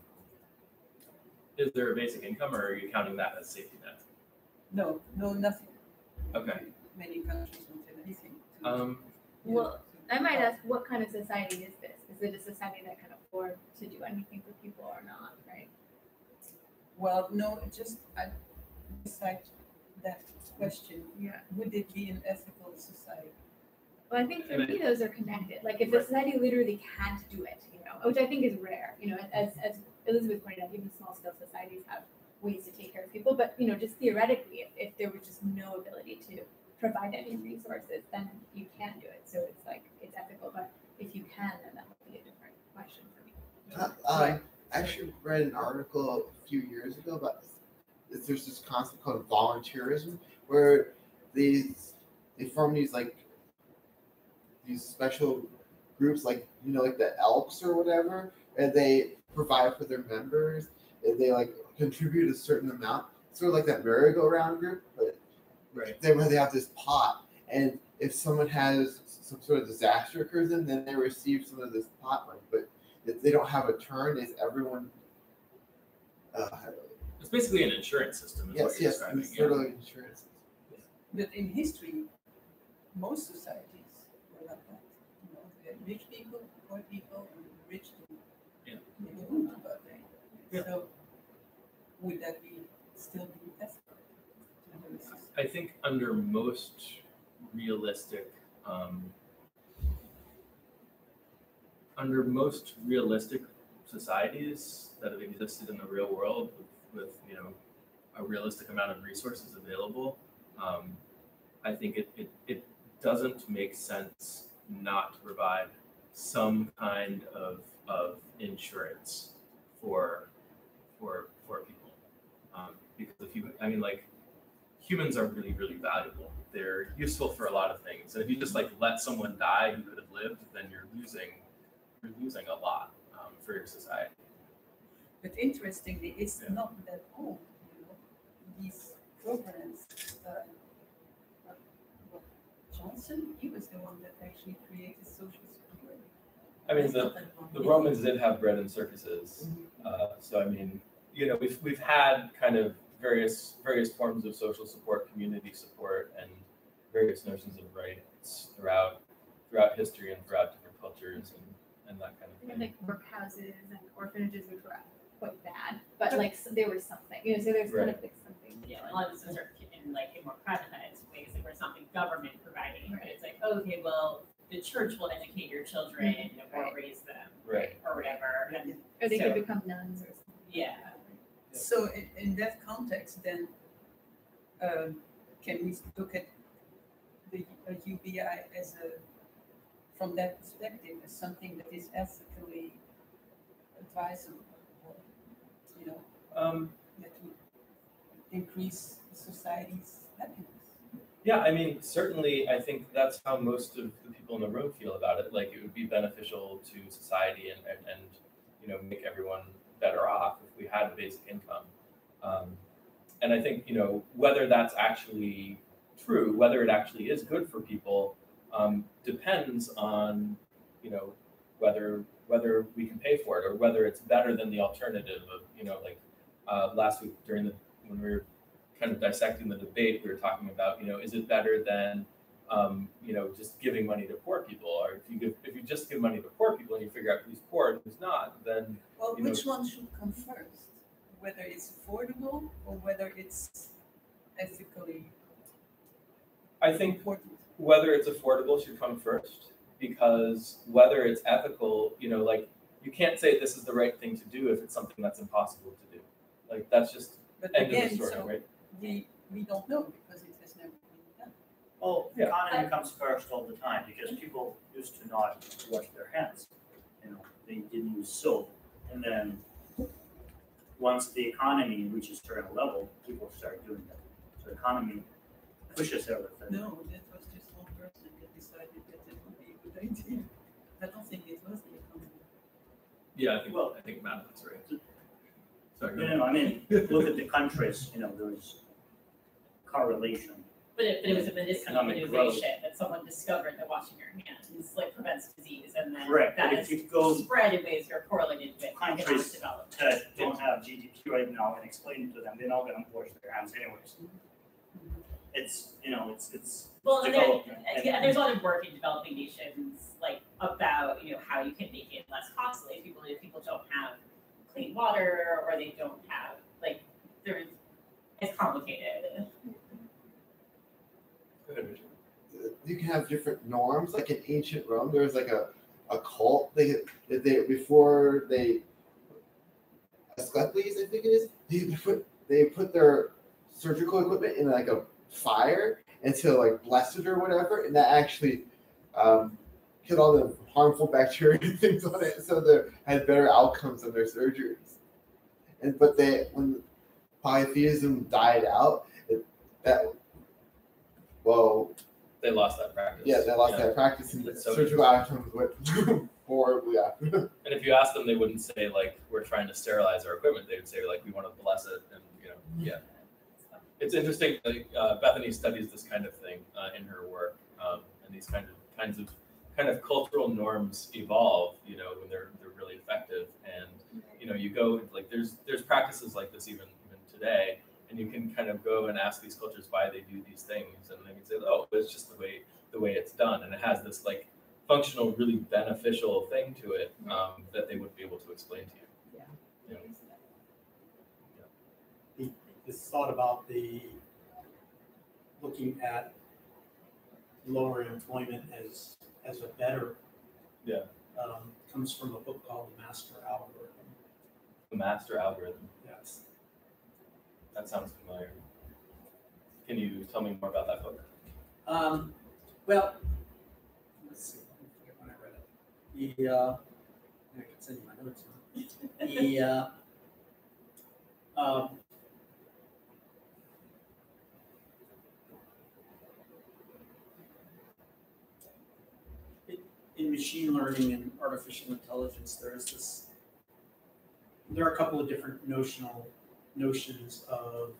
Is there a basic income, or are you counting that as safety net? No, nothing. Okay. Many countries don't have anything. Well, I might ask, what kind of society is this? Is it a society that can afford to do anything for people or not, right? Well, no, beside that question, would it be an ethical society? Well, I think for me, those are connected. Like if the society literally can't do it, which I think is rare, as Elizabeth pointed out, even small scale societies have ways to take care of people. But, just theoretically, if there was just no ability to provide any resources, then you can do it. So it's like, it's ethical, but if you can, then that would be a different question for me. I actually read an article a few years ago about this. There's this concept called volunteerism, where they form these special groups, like the Elks or whatever, and they provide for their members, and they contribute a certain amount, sort of like that merry-go-round group, but where they have this pot, and if someone has some sort of disaster occurs, then they receive some of this pot money, but if they don't have a turn, is everyone it's basically an insurance system. Yes, it's sort of like insurance. But in history, most societies were like that. They had rich people, poor people, and rich people. They don't know about that. So would that still be ethical? I think under most realistic societies that have existed in the real world with a realistic amount of resources available, I think it doesn't make sense not to provide some kind of insurance for people, because humans are really, really valuable. They're useful for a lot of things, and if you just let someone die who could have lived, then you're losing a lot for your society. But interestingly, it's not that old. These programs. Johnson, he was the one that actually created social security. I mean, the Romans did have bread and circuses, so I mean, we've had kind of various forms of social support, community support, and various notions of rights throughout history and throughout different cultures and that kind of thing. And like workhouses and orphanages, which were quite bad, but there was something, so there's kind of something. Yeah, a lot of this is in more privatized ways, where it's not the government providing, but it's okay, well, the church will educate your children and or raise them, or whatever. Or they could become nuns or something. Yeah. So in that context, then, can we look at the UBI from that perspective, as something that is ethically advisable, that would increase society's happiness? Yeah, I mean, certainly, I think that's how most of the people in the room feel about it. It would be beneficial to society and make everyone better off if we had a basic income. And I think, whether that's actually true, whether it actually is good for people, depends on, whether we can pay for it, or whether it's better than the alternative of, last week during the when we were kind of dissecting the debate, we were talking about, is it better than just giving money to poor people, or if you just give money to poor people and you figure out who's poor and who's not, then which one should come first? Whether it's affordable or whether it's ethically I think important? whether it's affordable should come first, because whether it's ethical, like you can't say this is the right thing to do if it's something that's impossible to do. Like that's just But end again, of the story, so right? we don't know because it has never been done. Well, Yeah. economy comes first all the time because people used to not wash their hands. They didn't use soap, and then once the economy reaches a certain level, people start doing that. So the economy pushes everything. No, that was just one person that decided that it would be a good idea. I don't think it was the economy. Yeah, I think Matt, that's right. Sorry. No, I mean, look at the countries. There's correlation. But it was a medicinal Economic growth. innovation that someone discovered that washing your hands prevents disease, and then Correct. that But is if you go spread in ways that are correlated with economic Countries development. that don't have GDP right now and explain to them, they're not going to wash their hands anyways. It's it's Well, and development. there's a lot of work in developing nations about how you can make it less costly. If people don't have clean water, or they don't have it's complicated. Go ahead, Richard. You can have different norms. Like in ancient Rome, there was like a cult. Before Asclepius, I think it is. They put their surgical equipment in like a fire until like blessed or whatever, and that actually killed all the harmful bacteria and things on it. So they had better outcomes on their surgeries. But when polytheism died out, They lost that practice. yeah, they lost that practice, and It's so surgical outcomes went horribly after. And if you ask them, they wouldn't say we're trying to sterilize our equipment. They would say we want to bless it, and yeah. It's interesting. Bethany studies this kind of thing in her work, and these kinds of cultural norms evolve. When they're really effective, and you go there's practices like this even today, and you can kind of go and ask these cultures why they do these things, and they can say, oh, it's just the way it's done, and it has this functional, really beneficial thing to it that they would be able to explain to you. Yeah. This thought about looking at lower employment as a better comes from a book called The Master Algorithm. The Master Algorithm. Yes. That sounds familiar. Can you tell me more about that book? Well, let's see. I forget when I read it. I can send you my notes. In machine learning and artificial intelligence, there are a couple of different notions of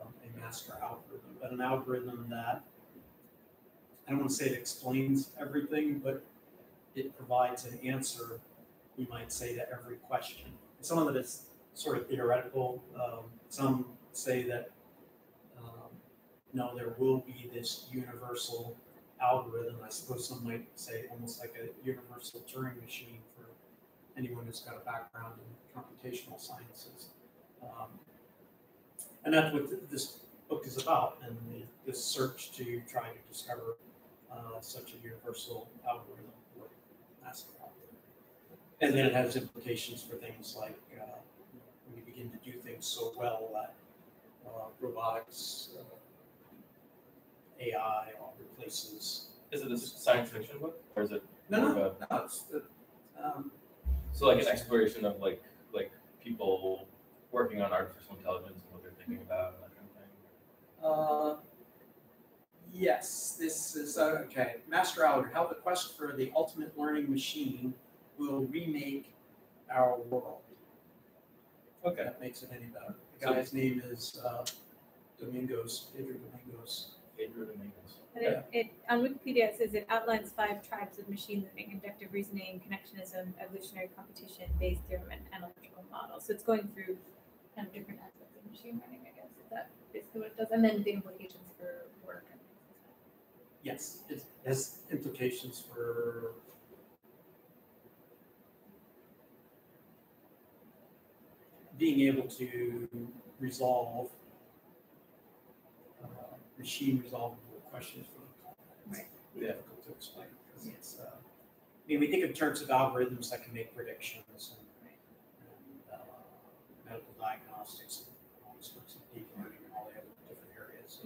a master algorithm, but an algorithm that, I don't want to say it explains everything, but it provides an answer, we might say, to every question. Some of it is sort of theoretical. Some say that no, there will be this universal algorithm. I suppose some might say almost like a universal Turing machine for anyone who's got a background in computational sciences. And that's what this book is about, and this search to try to discover such a universal algorithm or master algorithm. And then it has implications for things like when you begin to do things so well that robotics, AI all replaces. Is it a science fiction book, or is it No. It's, so like an exploration of like people working on artificial intelligence and what they're thinking about and that kind of thing? Yes, this is okay. Master Algorithm: How the Quest for the Ultimate Learning Machine Will Remake Our World. Okay. That makes it any better. The guy's name is Pedro Domingos. Pedro Domingos. And it on Wikipedia it says it outlines 5 tribes of machine learning: inductive reasoning, connectionism, evolutionary computation, Bayes' theorem, and analytical model. So it's going through kind of different aspects of machine learning, I guess. Is that basically what it does? And then the implications for work and things like that. Yes, it has implications for being able to resolve machine resolvable questions for Right. difficult to explain because it's. I mean, we think in terms of algorithms that can make predictions and medical diagnostics and all sorts of deep learning and all the other different areas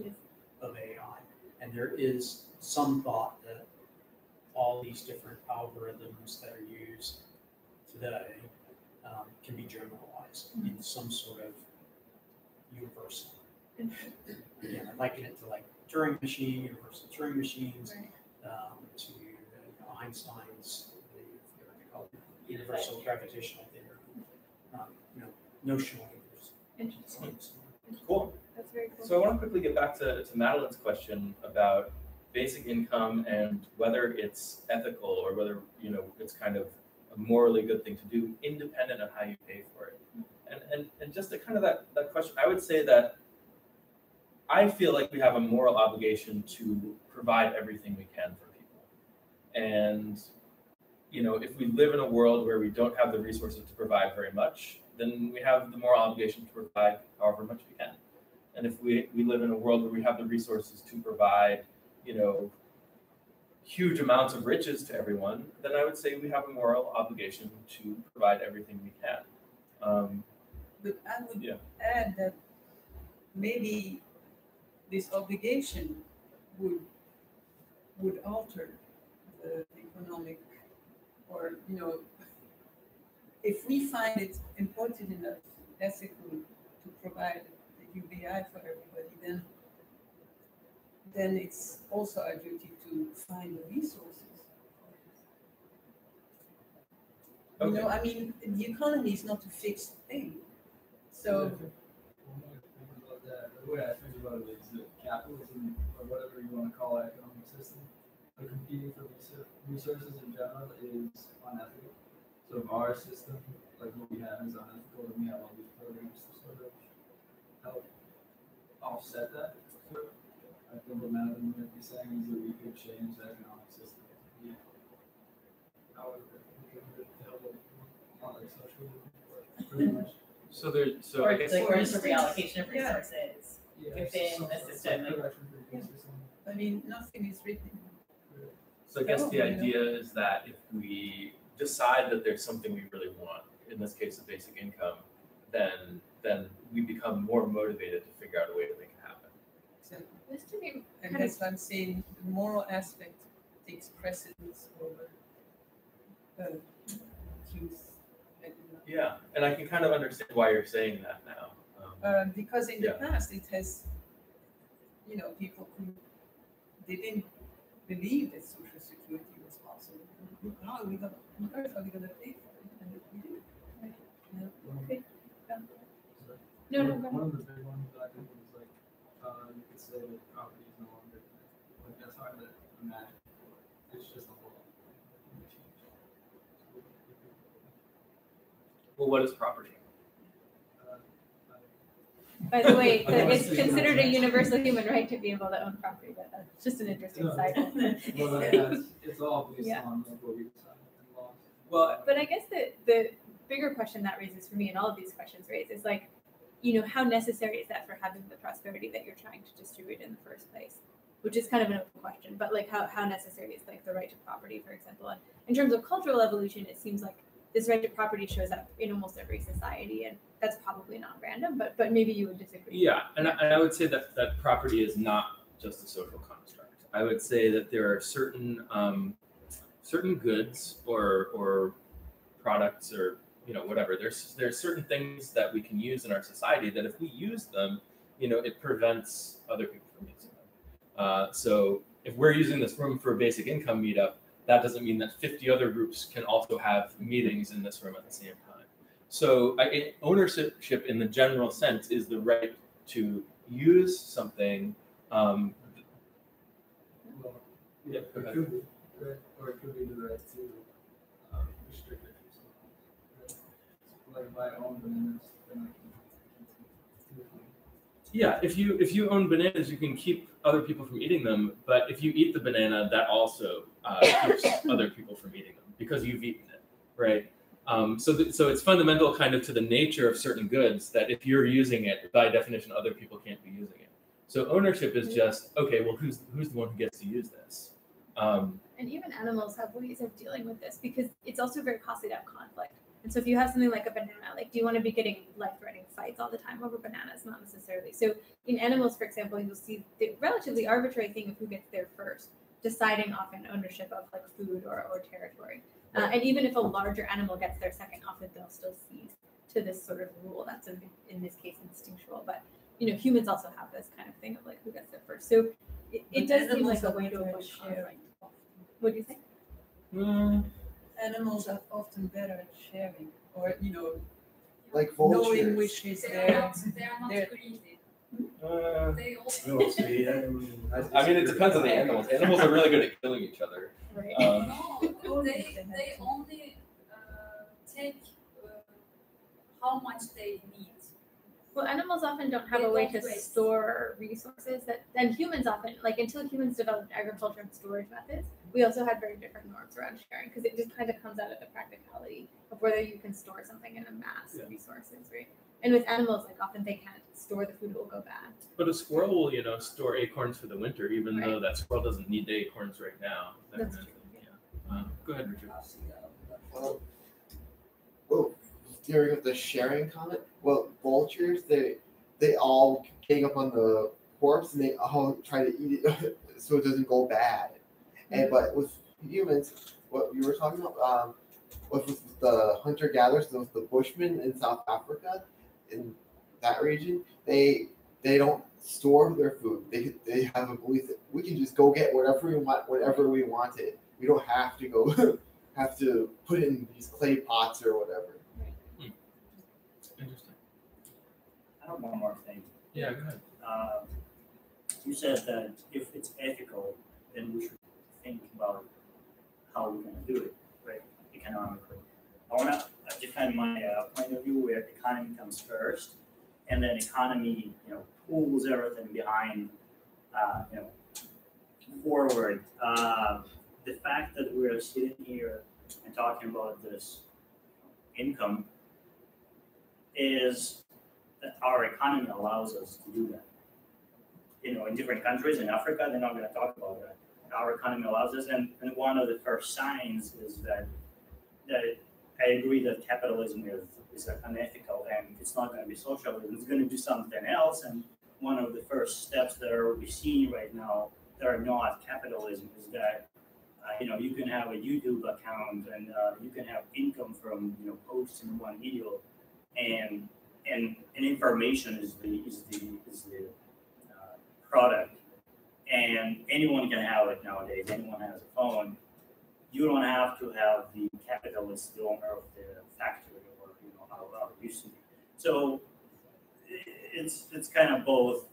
of AI. And there is some thought that all these different algorithms that are used today can be generalized in some sort of universal. Yeah, I liken it to like Turing machine, universal Turing machines, to Einstein's what they call it, universal gravitational theory. Notional universe. Interesting. Cool. That's very cool. So I want to quickly get back to Madeline's question about basic income and whether it's ethical or whether it's kind of a morally good thing to do, independent of how you pay for it. And just to kind of that question, I would say that I feel like we have a moral obligation to provide everything we can for people. And if we live in a world where we don't have the resources to provide very much, then we have the moral obligation to provide however much we can. And if we live in a world where we have the resources to provide, huge amounts of riches to everyone, then I would say we have a moral obligation to provide everything we can. But I would add that maybe this obligation would alter the economic, or if we find it important enough, ethical, to provide the UBI for everybody, then it's also our duty to find the resources. Okay. I mean, the economy is not a fixed thing. So the way I think about it is that capitalism, or whatever you want to call it, economic system, or competing for resources in general is unethical. So if our system, like what we have, is unethical, then we have all these programs to sort of help offset that. So I think what Madeline might be saying is that we could change the economic system. However, we could help it on like social, pretty much. So Or I guess like just a reallocation of resources within some the sort of system. Like, correction for the system. I mean, nothing is written. So I guess the idea is that if we decide that there's something we really want, in this case a basic income, then we become more motivated to figure out a way to make it happen. Exactly. This to me And that's why I'm saying the moral aspect takes precedence over use. Yeah, and I can kind of understand why you're saying that now. Because in the past it has, people they didn't believe that social security was possible. How are we going to pay for it? And we do. Right. Yeah. Okay. So, No, one of the big ones that I think was like, you could say that property is no longer, like that's hard to imagine. It's just a whole Well, what is property? By the way, it's considered a universal human right to be able to own property, but that's just an interesting side. Well, it's all based on like what we decide in laws. Well, But I guess the bigger question that raises for me, and all of these questions raise, is like, how necessary is that for having the prosperity that you're trying to distribute in the first place? Which is kind of an open question, but like how necessary is like the right to property, for example? And in terms of cultural evolution, it seems like this right to property shows up in almost every society, and that's probably not random, but maybe you would disagree. yeah, and I would say that property is not just a social construct. I would say that there are certain goods or products or whatever. There's certain things that we can use in our society that if we use them, it prevents other people from using them. So if we're using this room for a basic income meetup, that doesn't mean that 50 other groups can also have meetings in this room at the same time. So ownership in the general sense is the right to use something. Well, yeah, it could be, right? Or it could be the right to restrict it from someone else. Right? So, like if I own bananas, then I can Yeah, if you own bananas, you can keep other people from eating them. But if you eat the banana, that also keeps other people from eating them because you've eaten it, right? So it's fundamental kind of to the nature of certain goods that if you're using it, by definition, other people can't be using it. So ownership is just, okay, well, who's the one who gets to use this? And even animals have ways of dealing with this because it's also very costly to have conflict. And so if you have something like a banana, like do you want to be getting life-threatening fights all the time over bananas? Not necessarily. So in animals, for example, you'll see the relatively arbitrary thing of who gets there first, deciding often ownership of like food or territory. And even if a larger animal gets there second, often they'll still cede to this sort of rule that's in this case instinctual. But humans also have this kind of thing of like who gets there first. So it does seem like a way to avoid conflict. What do you think? Animals are often better at sharing, or like knowing vultures. which is They are their. not greedy. They also. No, see, I mean, it depends on the animals. Animals are really good at killing each other. Right. No, they only take how much they need. Well, animals often don't have They a way don't to waste. store resources and humans often, like until humans developed agriculture and storage methods, we also had very different norms around sharing because it just kind of comes out of the practicality of whether you can store something in a mass of resources, right? And with animals, like often they can't store the food, it will go bad. But a squirrel will, store acorns for the winter, even Right. though that squirrel doesn't need the acorns right now. That's kind of true. thing, yeah. Go ahead, Richard. Well, during the sharing comment, well, vultures they all gang up on the corpse and they all try to eat it so it doesn't go bad. And but with humans, what you were talking about, with the hunter gatherers, the Bushmen in South Africa, in that region, they don't store their food. They have a belief that we can just go get whatever we want whenever we want it. We don't have to go have to put it in these clay pots or whatever. Interesting. I have one more thing. Yeah, go ahead. You said that if it's ethical, then we should think about how we're going to do it, right, economically. I want to defend my point of view where economy comes first, and then economy, pulls everything behind, forward. The fact that we're sitting here and talking about this income is that our economy allows us to do that. In different countries in Africa, they're not going to talk about that. Our economy allows us, and one of the first signs is that I agree that capitalism is unethical and it's not going to be socialism. It's going to do something else. And one of the first steps that are we seeing right now that are not capitalism is that you can have a YouTube account and you can have income from posts in one video, and information is the product, and anyone can have it nowadays. Anyone has a phone. You don't have to have the capitalist, the owner of the factory, or how it used to be. So it's kind of both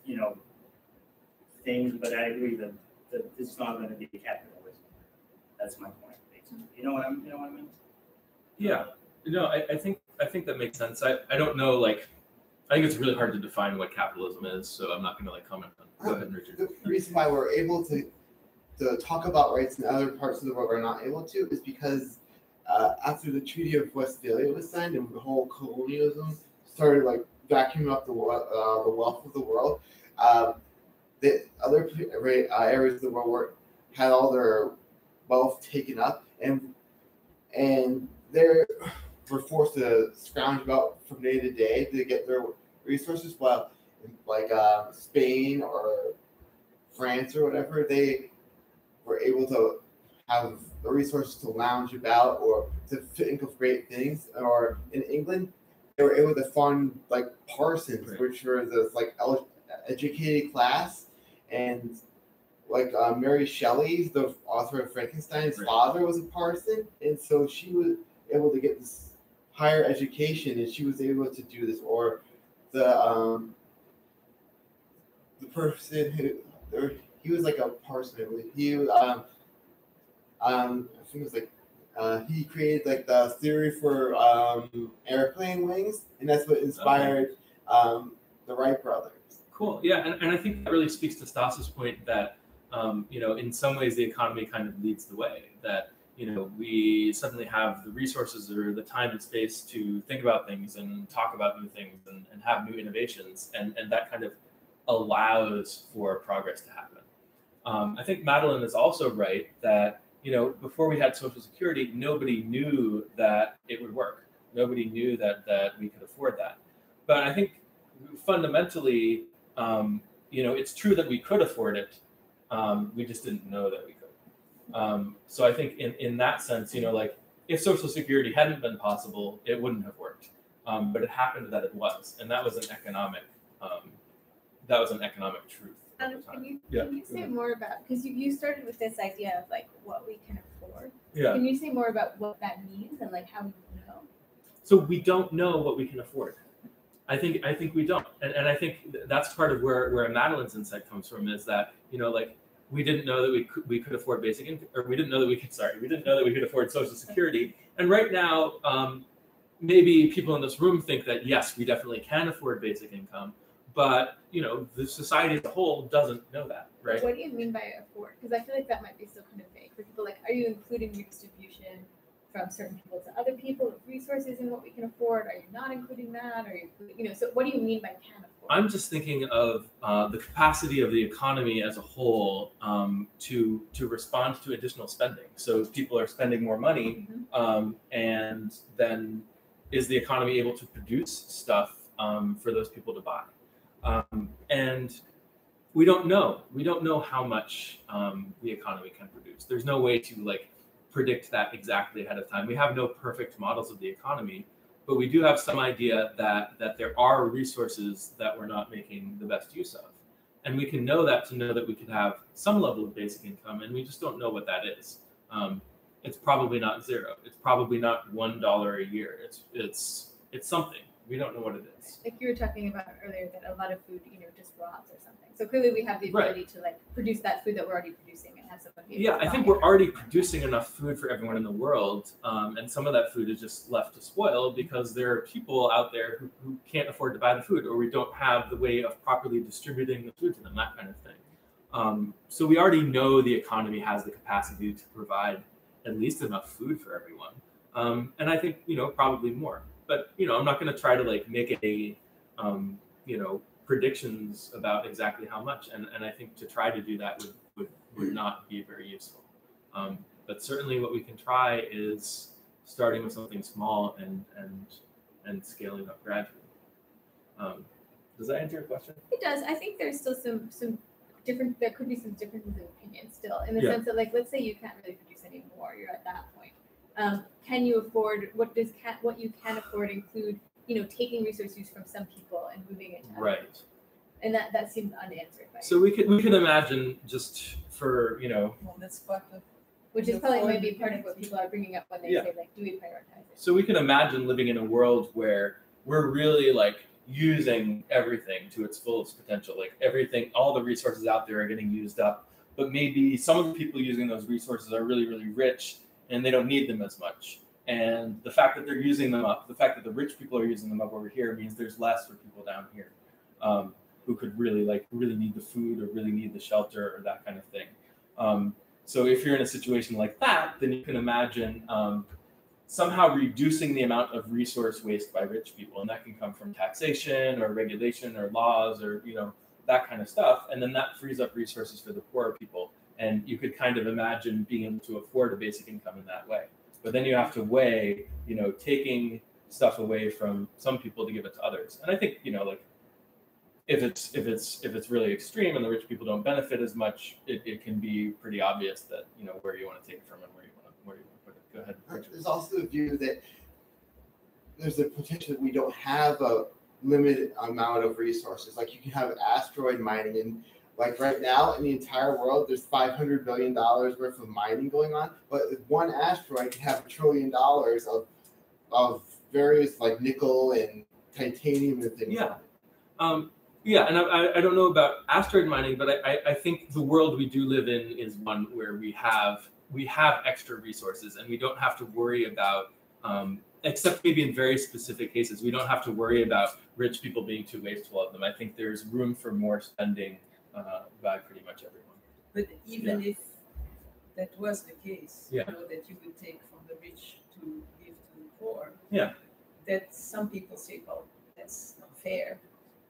things, but I agree that it's not going to be capitalism. That's my point, basically. You know what I mean? Yeah. I think that makes sense. I don't know, I think it's really hard to define what capitalism is, so I'm not going to comment on it. Go ahead, Richard. The reason why we're able to talk about rights in other parts of the world we're not able to is because after the Treaty of Westphalia was signed and the whole colonialism started vacuuming up the wealth of the world, the other areas of the world had all their wealth taken up, and they were forced to scrounge about from day to day to get their resources. While Spain or France or whatever, they were able to have the resources to lounge about or to think of great things. Or in England, they were able to fund parsons, Right. which were this educated class, and Mary Shelley, the author of Frankenstein's Right. father, was a parson, and so she was able to get this higher education, and she was able to do this. Or the person he was a parson, I believe. I think it was he created the theory for airplane wings, and that's what inspired the Wright brothers. Cool. Yeah, and I think that really speaks to Stas's point that in some ways the economy kind of leads the way. That we suddenly have the resources or the time and space to think about things and talk about new things and have new innovations, and that kind of allows for progress to happen. I think Madeline is also right that before we had Social Security, nobody knew that it would work. Nobody knew that we could afford that. But I think fundamentally, it's true that we could afford it. We just didn't know that we could. So I think in that sense, if Social Security hadn't been possible, it wouldn't have worked. But it happened that it was, and that was an economic truth. Can you say more about, because you started with this idea of like what we can afford. Yeah. Can you say more about what that means and like how we know? So we don't know what we can afford. I think we don't, and I think that's part of where Madeline's insight comes from, is that we didn't know that we could afford basic income, or we didn't know that we could afford Social Security. And right now, maybe people in this room think that yes, we definitely can afford basic income, but the society as a whole doesn't know that, right? What do you mean by afford? Because I feel like that might be still kind of vague for people. Like, are you including redistribution from certain people to other people with resources in what we can afford? Are you not including that? Are you, so what do you mean by can afford? I'm just thinking of the capacity of the economy as a whole to respond to additional spending. So people are spending more money, and then is the economy able to produce stuff for those people to buy? And we don't know. We don't know how much the economy can produce. There's no way to predict that exactly ahead of time. We have no perfect models of the economy, but we do have some idea that there are resources that we're not making the best use of. And we can know that to know that we could have some level of basic income, and we just don't know what that is. It's probably not zero. It's probably not $1 a year. It's something. We don't know what it is. Like you were talking about earlier, that a lot of food, just rots or something. So clearly we have the ability to produce that food that we're already producing and have someone. Yeah, I think we're already producing enough food for everyone in the world, and some of that food is just left to spoil because there are people out there who can't afford to buy the food, or we don't have the way of properly distributing the food to them, that kind of thing. So we already know the economy has the capacity to provide at least enough food for everyone, and I think probably more. But I'm not going to try to make a predictions about exactly how much, and I think to try to do that would not be very useful. But certainly what we can try is starting with something small and scaling up gradually. Does that answer your question? It does. I think there's still some different. There could be some differences in opinion still, in the sense that let's say you can't really produce any more. You're at that point. Can you afford what you can afford include taking resource use from some people and moving it to others? Right. And that seems unanswered by so we could imagine, just for well, that's part of, which is probably maybe part of what people are bringing up when they say do we prioritize it? So we can imagine living in a world where we're really using everything to its fullest potential. Everything, all the resources out there are getting used up, but maybe some of the people using those resources are really, really rich and they don't need them as much. And the fact that they're using them up, the fact that the rich people are using them up over here means there's less for people down here who could really need the food or really need the shelter or that kind of thing. So if you're in a situation like that, then you can imagine somehow reducing the amount of resource waste by rich people. And that can come from taxation or regulation or laws or, that kind of stuff. And then that frees up resources for the poorer people. And you could kind of imagine being able to afford a basic income in that way. But then you have to weigh, taking stuff away from some people to give it to others. And I think, if it's really extreme and the rich people don't benefit as much, it can be pretty obvious that where you want to take it from and where you want to put it. Go ahead, Richard. There's also the view that there's a potential that we don't have a limited amount of resources. You can have asteroid mining, and right now in the entire world, there's $500 billion worth of mining going on. But one asteroid can have $1 trillion of various nickel and titanium and things. Yeah. And I don't know about asteroid mining, but I think the world we do live in is one where we have extra resources, and we don't have to worry about except maybe in very specific cases. We don't have to worry about rich people being too wasteful of them. I think there's room for more spending by pretty much everyone. But even if that was the case, Yeah. That you would take from the rich to give to the poor. Yeah. That some people say, well, that's not fair,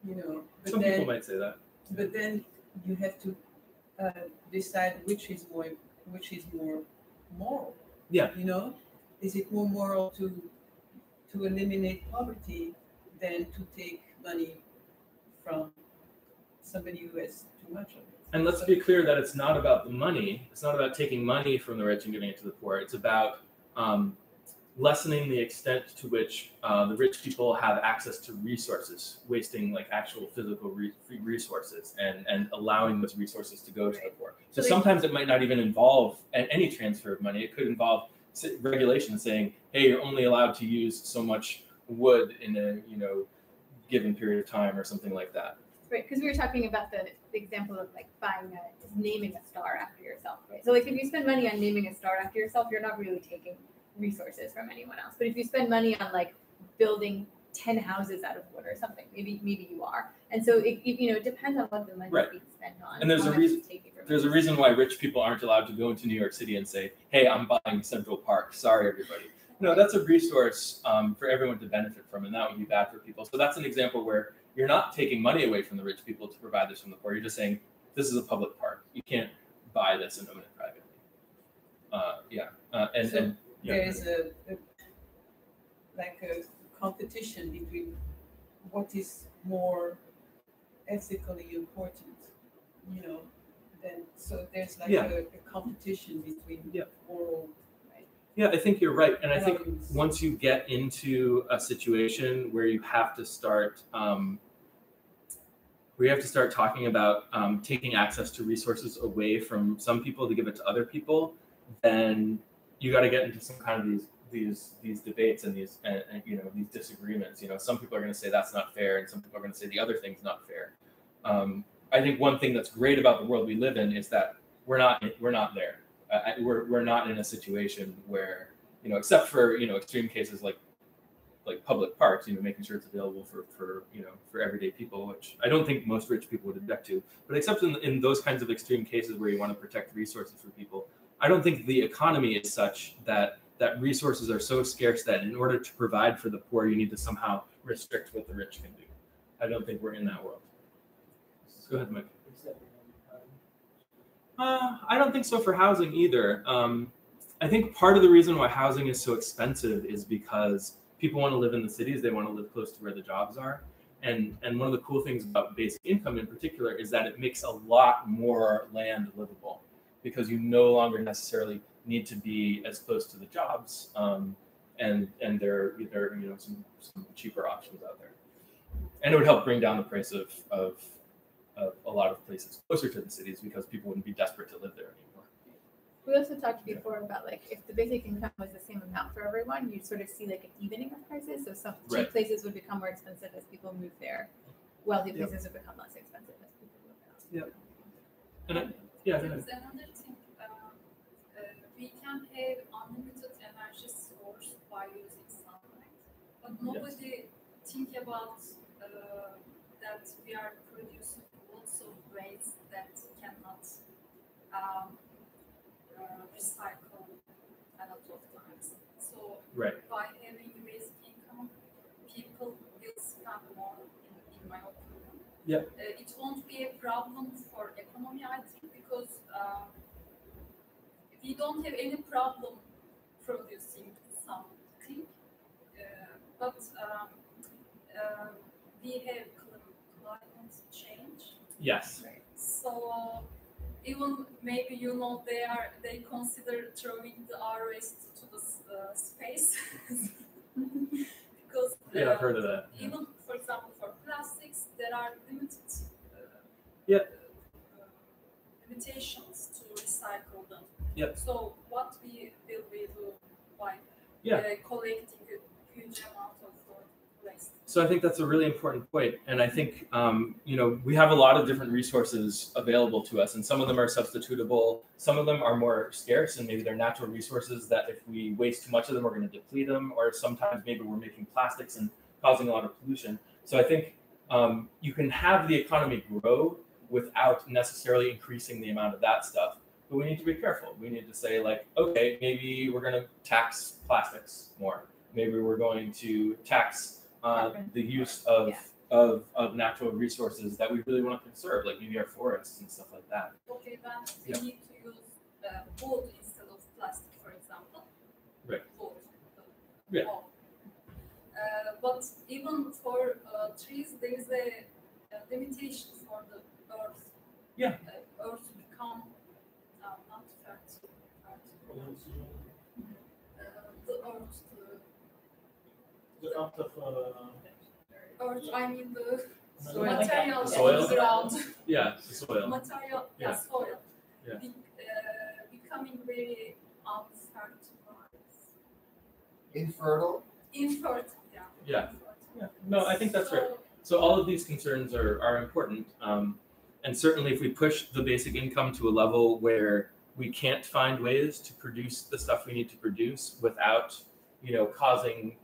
But Some people might say that. But then you have to decide which is more moral. Yeah. Is it more moral to eliminate poverty than to take money from somebody who has too much of it? And let's be clear that it's not about the money. It's not about taking money from the rich and giving it to the poor. It's about lessening the extent to which the rich people have access to resources, wasting like actual physical resources, and allowing those resources to go to the poor. So sometimes it might not even involve any transfer of money. It could involve regulations saying, hey, you're only allowed to use so much wood in a given period of time or something like that. Right, because we were talking about the example of like naming a star after yourself, right? So like if you spend money on naming a star after yourself, you're not really taking resources from anyone else. But if you spend money on like building 10 houses out of wood or something, maybe you are. And so it depends on what the money is being spent on. And there's a reason why rich people aren't allowed to go into New York City and say, hey, I'm buying Central Park. Sorry, everybody. No, that's a resource for everyone to benefit from, and that would be bad for people. So that's an example where you're not taking money away from the rich people to provide this from the poor. You're just saying, this is a public park. You can't buy this and own it privately. There is a competition between what is more ethically important, so there's a competition between moral. Yeah, I think you're right. And I think once you get into a situation where you have to start talking about taking access to resources away from some people to give it to other people, then you got to get into some kind of these debates and these disagreements. Some people are going to say that's not fair, and some people are going to say the other thing's not fair. I think one thing that's great about the world we live in is that we're not there. We're not in a situation where except for extreme cases like public parks, making sure it's available for everyday people, which I don't think most rich people would object to. But except in those kinds of extreme cases where you want to protect resources for people, I don't think the economy is such that resources are so scarce that in order to provide for the poor, you need to somehow restrict what the rich can do. I don't think we're in that world. Go ahead, Mike. I don't think so for housing either. I think part of the reason why housing is so expensive is because people want to live in the cities. They want to live close to where the jobs are. And one of the cool things about basic income in particular is that it makes a lot more land livable because you no longer necessarily need to be as close to the jobs. And there are some cheaper options out there. And it would help bring down the price of a lot of places closer to the cities because people wouldn't be desperate to live there anymore. We also talked before about if the basic income was the same amount for everyone, you'd sort of see an evening of prices. So some cheap places would become more expensive as people move there. Wealthy places would become less expensive as people move out. There's another thing. We can have unlimited energy source by using sunlight, but nobody think about that we are producing lots of waste that cannot recycle a lot of times. So by having basic income, people will spend more, in my opinion. It won't be a problem for economy, I think, because we don't have any problem producing something, but we have climate change. Yes. So even maybe they consider throwing our waste to the space because I've heard of that. Even for example for plastics there are limited limitations to recycle them. So what will we do by collecting a huge amount of waste? So I think that's a really important point. And I think, we have a lot of different resources available to us, and some of them are substitutable. Some of them are more scarce, and maybe they're natural resources that if we waste too much of them, we're going to deplete them, or sometimes maybe we're making plastics and causing a lot of pollution. So I think you can have the economy grow without necessarily increasing the amount of that stuff. But we need to be careful. We need to say, like, okay, maybe we're going to tax plastics more. Maybe we're going to tax the use of natural resources that we really want to conserve, like maybe our forests and stuff like that. Okay, then we need to use wood instead of plastic, for example. Right. Wood. Yeah. But even for trees, there is a limitation for the earth. Yeah. Earth to become not fertile. The earth. The earth of Earth, I mean the Soil. material Soil? around. Yeah, the soil. Material, Yeah. soil. Yeah. Becoming very unfertile. Infertile. Infertile, yeah. Yeah. Yeah. No, I think that's right. So all of these concerns are important. And certainly if we push the basic income to a level where we can't find ways to produce the stuff we need to produce without, causing,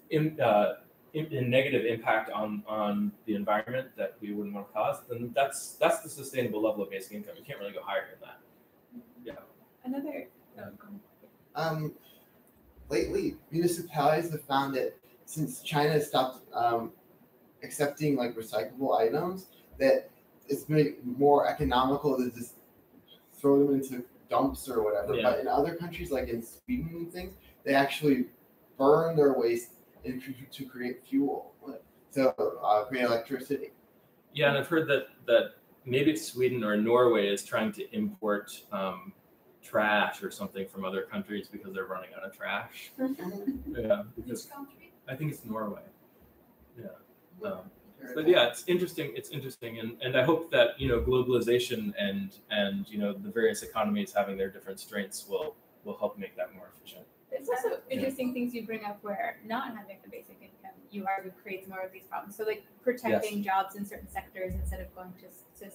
in negative impact on the environment that we wouldn't want to cause, then that's the sustainable level of basic income. You can't really go higher than that. Yeah. Another. Lately, municipalities have found that since China stopped accepting like recyclable items, that it's been more economical to just throw them into dumps or whatever. Yeah. But in other countries, like in Sweden and things, they actually burn their waste to create fuel, to create electricity. Yeah, and I've heard that maybe Sweden or Norway is trying to import trash or something from other countries because they're running out of trash. Yeah, because Which country? I think it's Norway. Yeah. But yeah, it's interesting. It's interesting, and I hope that globalization and the various economies having their different strengths will help make that more efficient. It's also interesting things you bring up where not having the basic income, you argue, creates more of these problems. So like protecting jobs in certain sectors instead of going to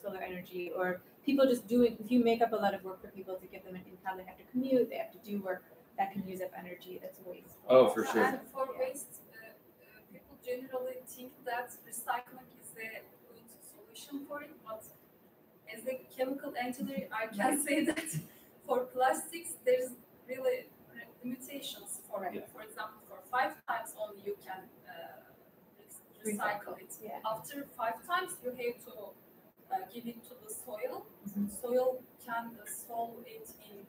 solar energy, or people just doing, if you make up a lot of work for people to give them an income, they have to commute, they have to do work that can use up energy that's wasteful. Oh, for sure. And for waste, people generally think that recycling is a good solution for it, but as a chemical engineer, I can say that for plastics, there's really limitations for it. For example, for 5 times only you can recycle it. Yeah. After 5 times, you have to give it to the soil. Soil can solve it in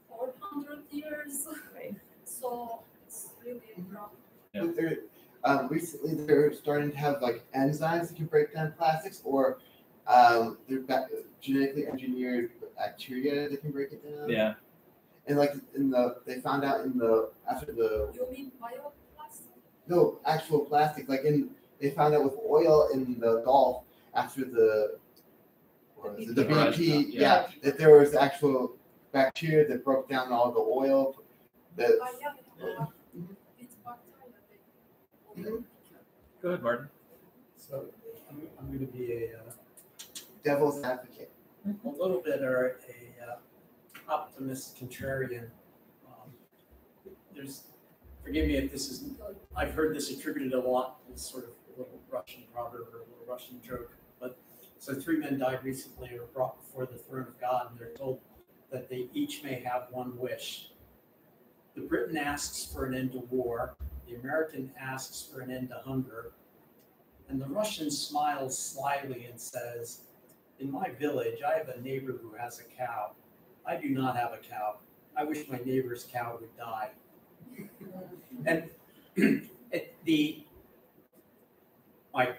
400 years. Right. So it's really a problem. Yeah. But recently they're starting to have like enzymes that can break down plastics, or they're genetically engineered bacteria that can break it down. Yeah. And like they found out after the You mean bioplastic? no actual plastic, they found out with oil in the Gulf after the BP, that there was actual bacteria that broke down all the oil. That It's bacteria. Go ahead, Martin. So I'm going to be a devil's advocate. little bit or a optimist contrarian. Forgive me if this is, I've heard this attributed a lot as sort of a little Russian proverb or a little Russian joke, but so 3 men died recently and were brought before the throne of God, and they're told that they each may have one wish. The Briton asks for an end to war, the American asks for an end to hunger, and the Russian smiles slyly and says, in my village, I have a neighbor who has a cow. I do not have a cow. I wish my neighbor's cow would die. And my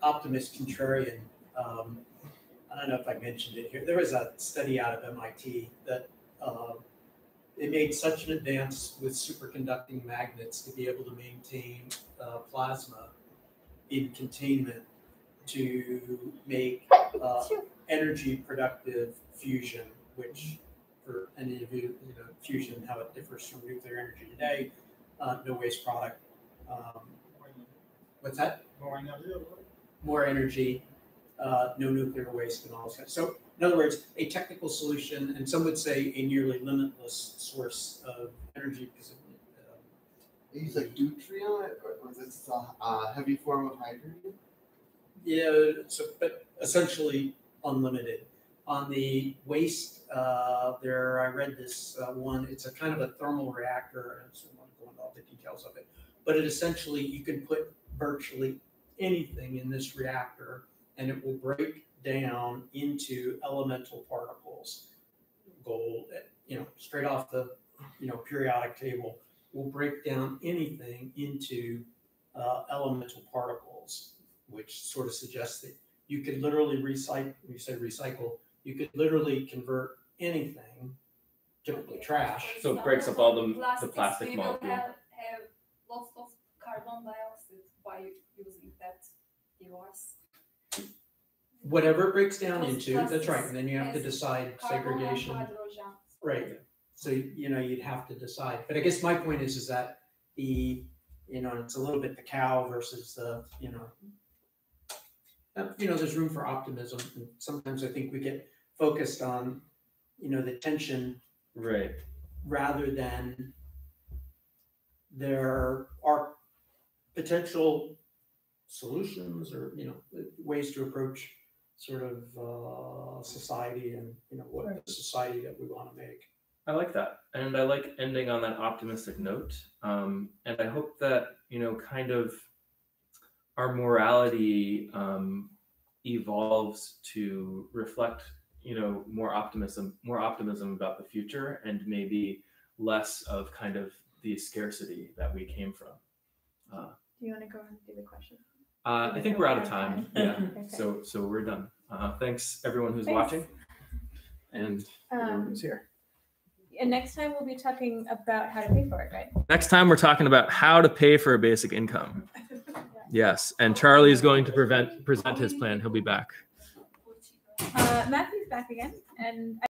optimist contrarian, I don't know if I mentioned it here. There was a study out of MIT that it made such an advance with superconducting magnets to be able to maintain plasma in containment to make energy productive fusion, which for any of you, fusion, how it differs from nuclear energy today, no waste product, What's that? More energy, no nuclear waste and all that. So in other words, a technical solution, and some would say a nearly limitless source of energy because they use like deuterium, or was it a heavy form of hydrogen? Yeah, so but essentially unlimited. On the waste, there I read this one. It's a kind of a thermal reactor. I don't want to go into all the details of it, but it essentially you can put virtually anything in this reactor, and it will break down into elemental particles. Gold, straight off the periodic table, will break down anything into elemental particles, which sort of suggests that you could literally recycle. When you say recycle, you could literally convert anything, typically trash. So it breaks up all the plastic They molecule. have lots of carbon dioxide by using that device. Whatever it breaks down into, Plus that's right. And then you have to decide Carbon and segregation. hydrogen. Right. So, you'd have to decide. But I guess my point is that it's a little bit the cow versus the, there's room for optimism. And sometimes I think we get focused on, the tension. Right. Rather than there are potential solutions or, ways to approach sort of society and, what the society that we want to make. I like that. And I like ending on that optimistic note. And I hope that, kind of our morality evolves to reflect, more optimism about the future and maybe less of kind of the scarcity that we came from. Do you want to go and do the question? I think we're out of time. Yeah. Okay. So we're done. Thanks everyone who's Thanks. watching. And everyone who's here. And next time we'll be talking about how to pay for it, right? Next time we're talking about how to pay for a basic income. Yes, and Charlie is going to present his plan. He'll be back. Matthew's back again, and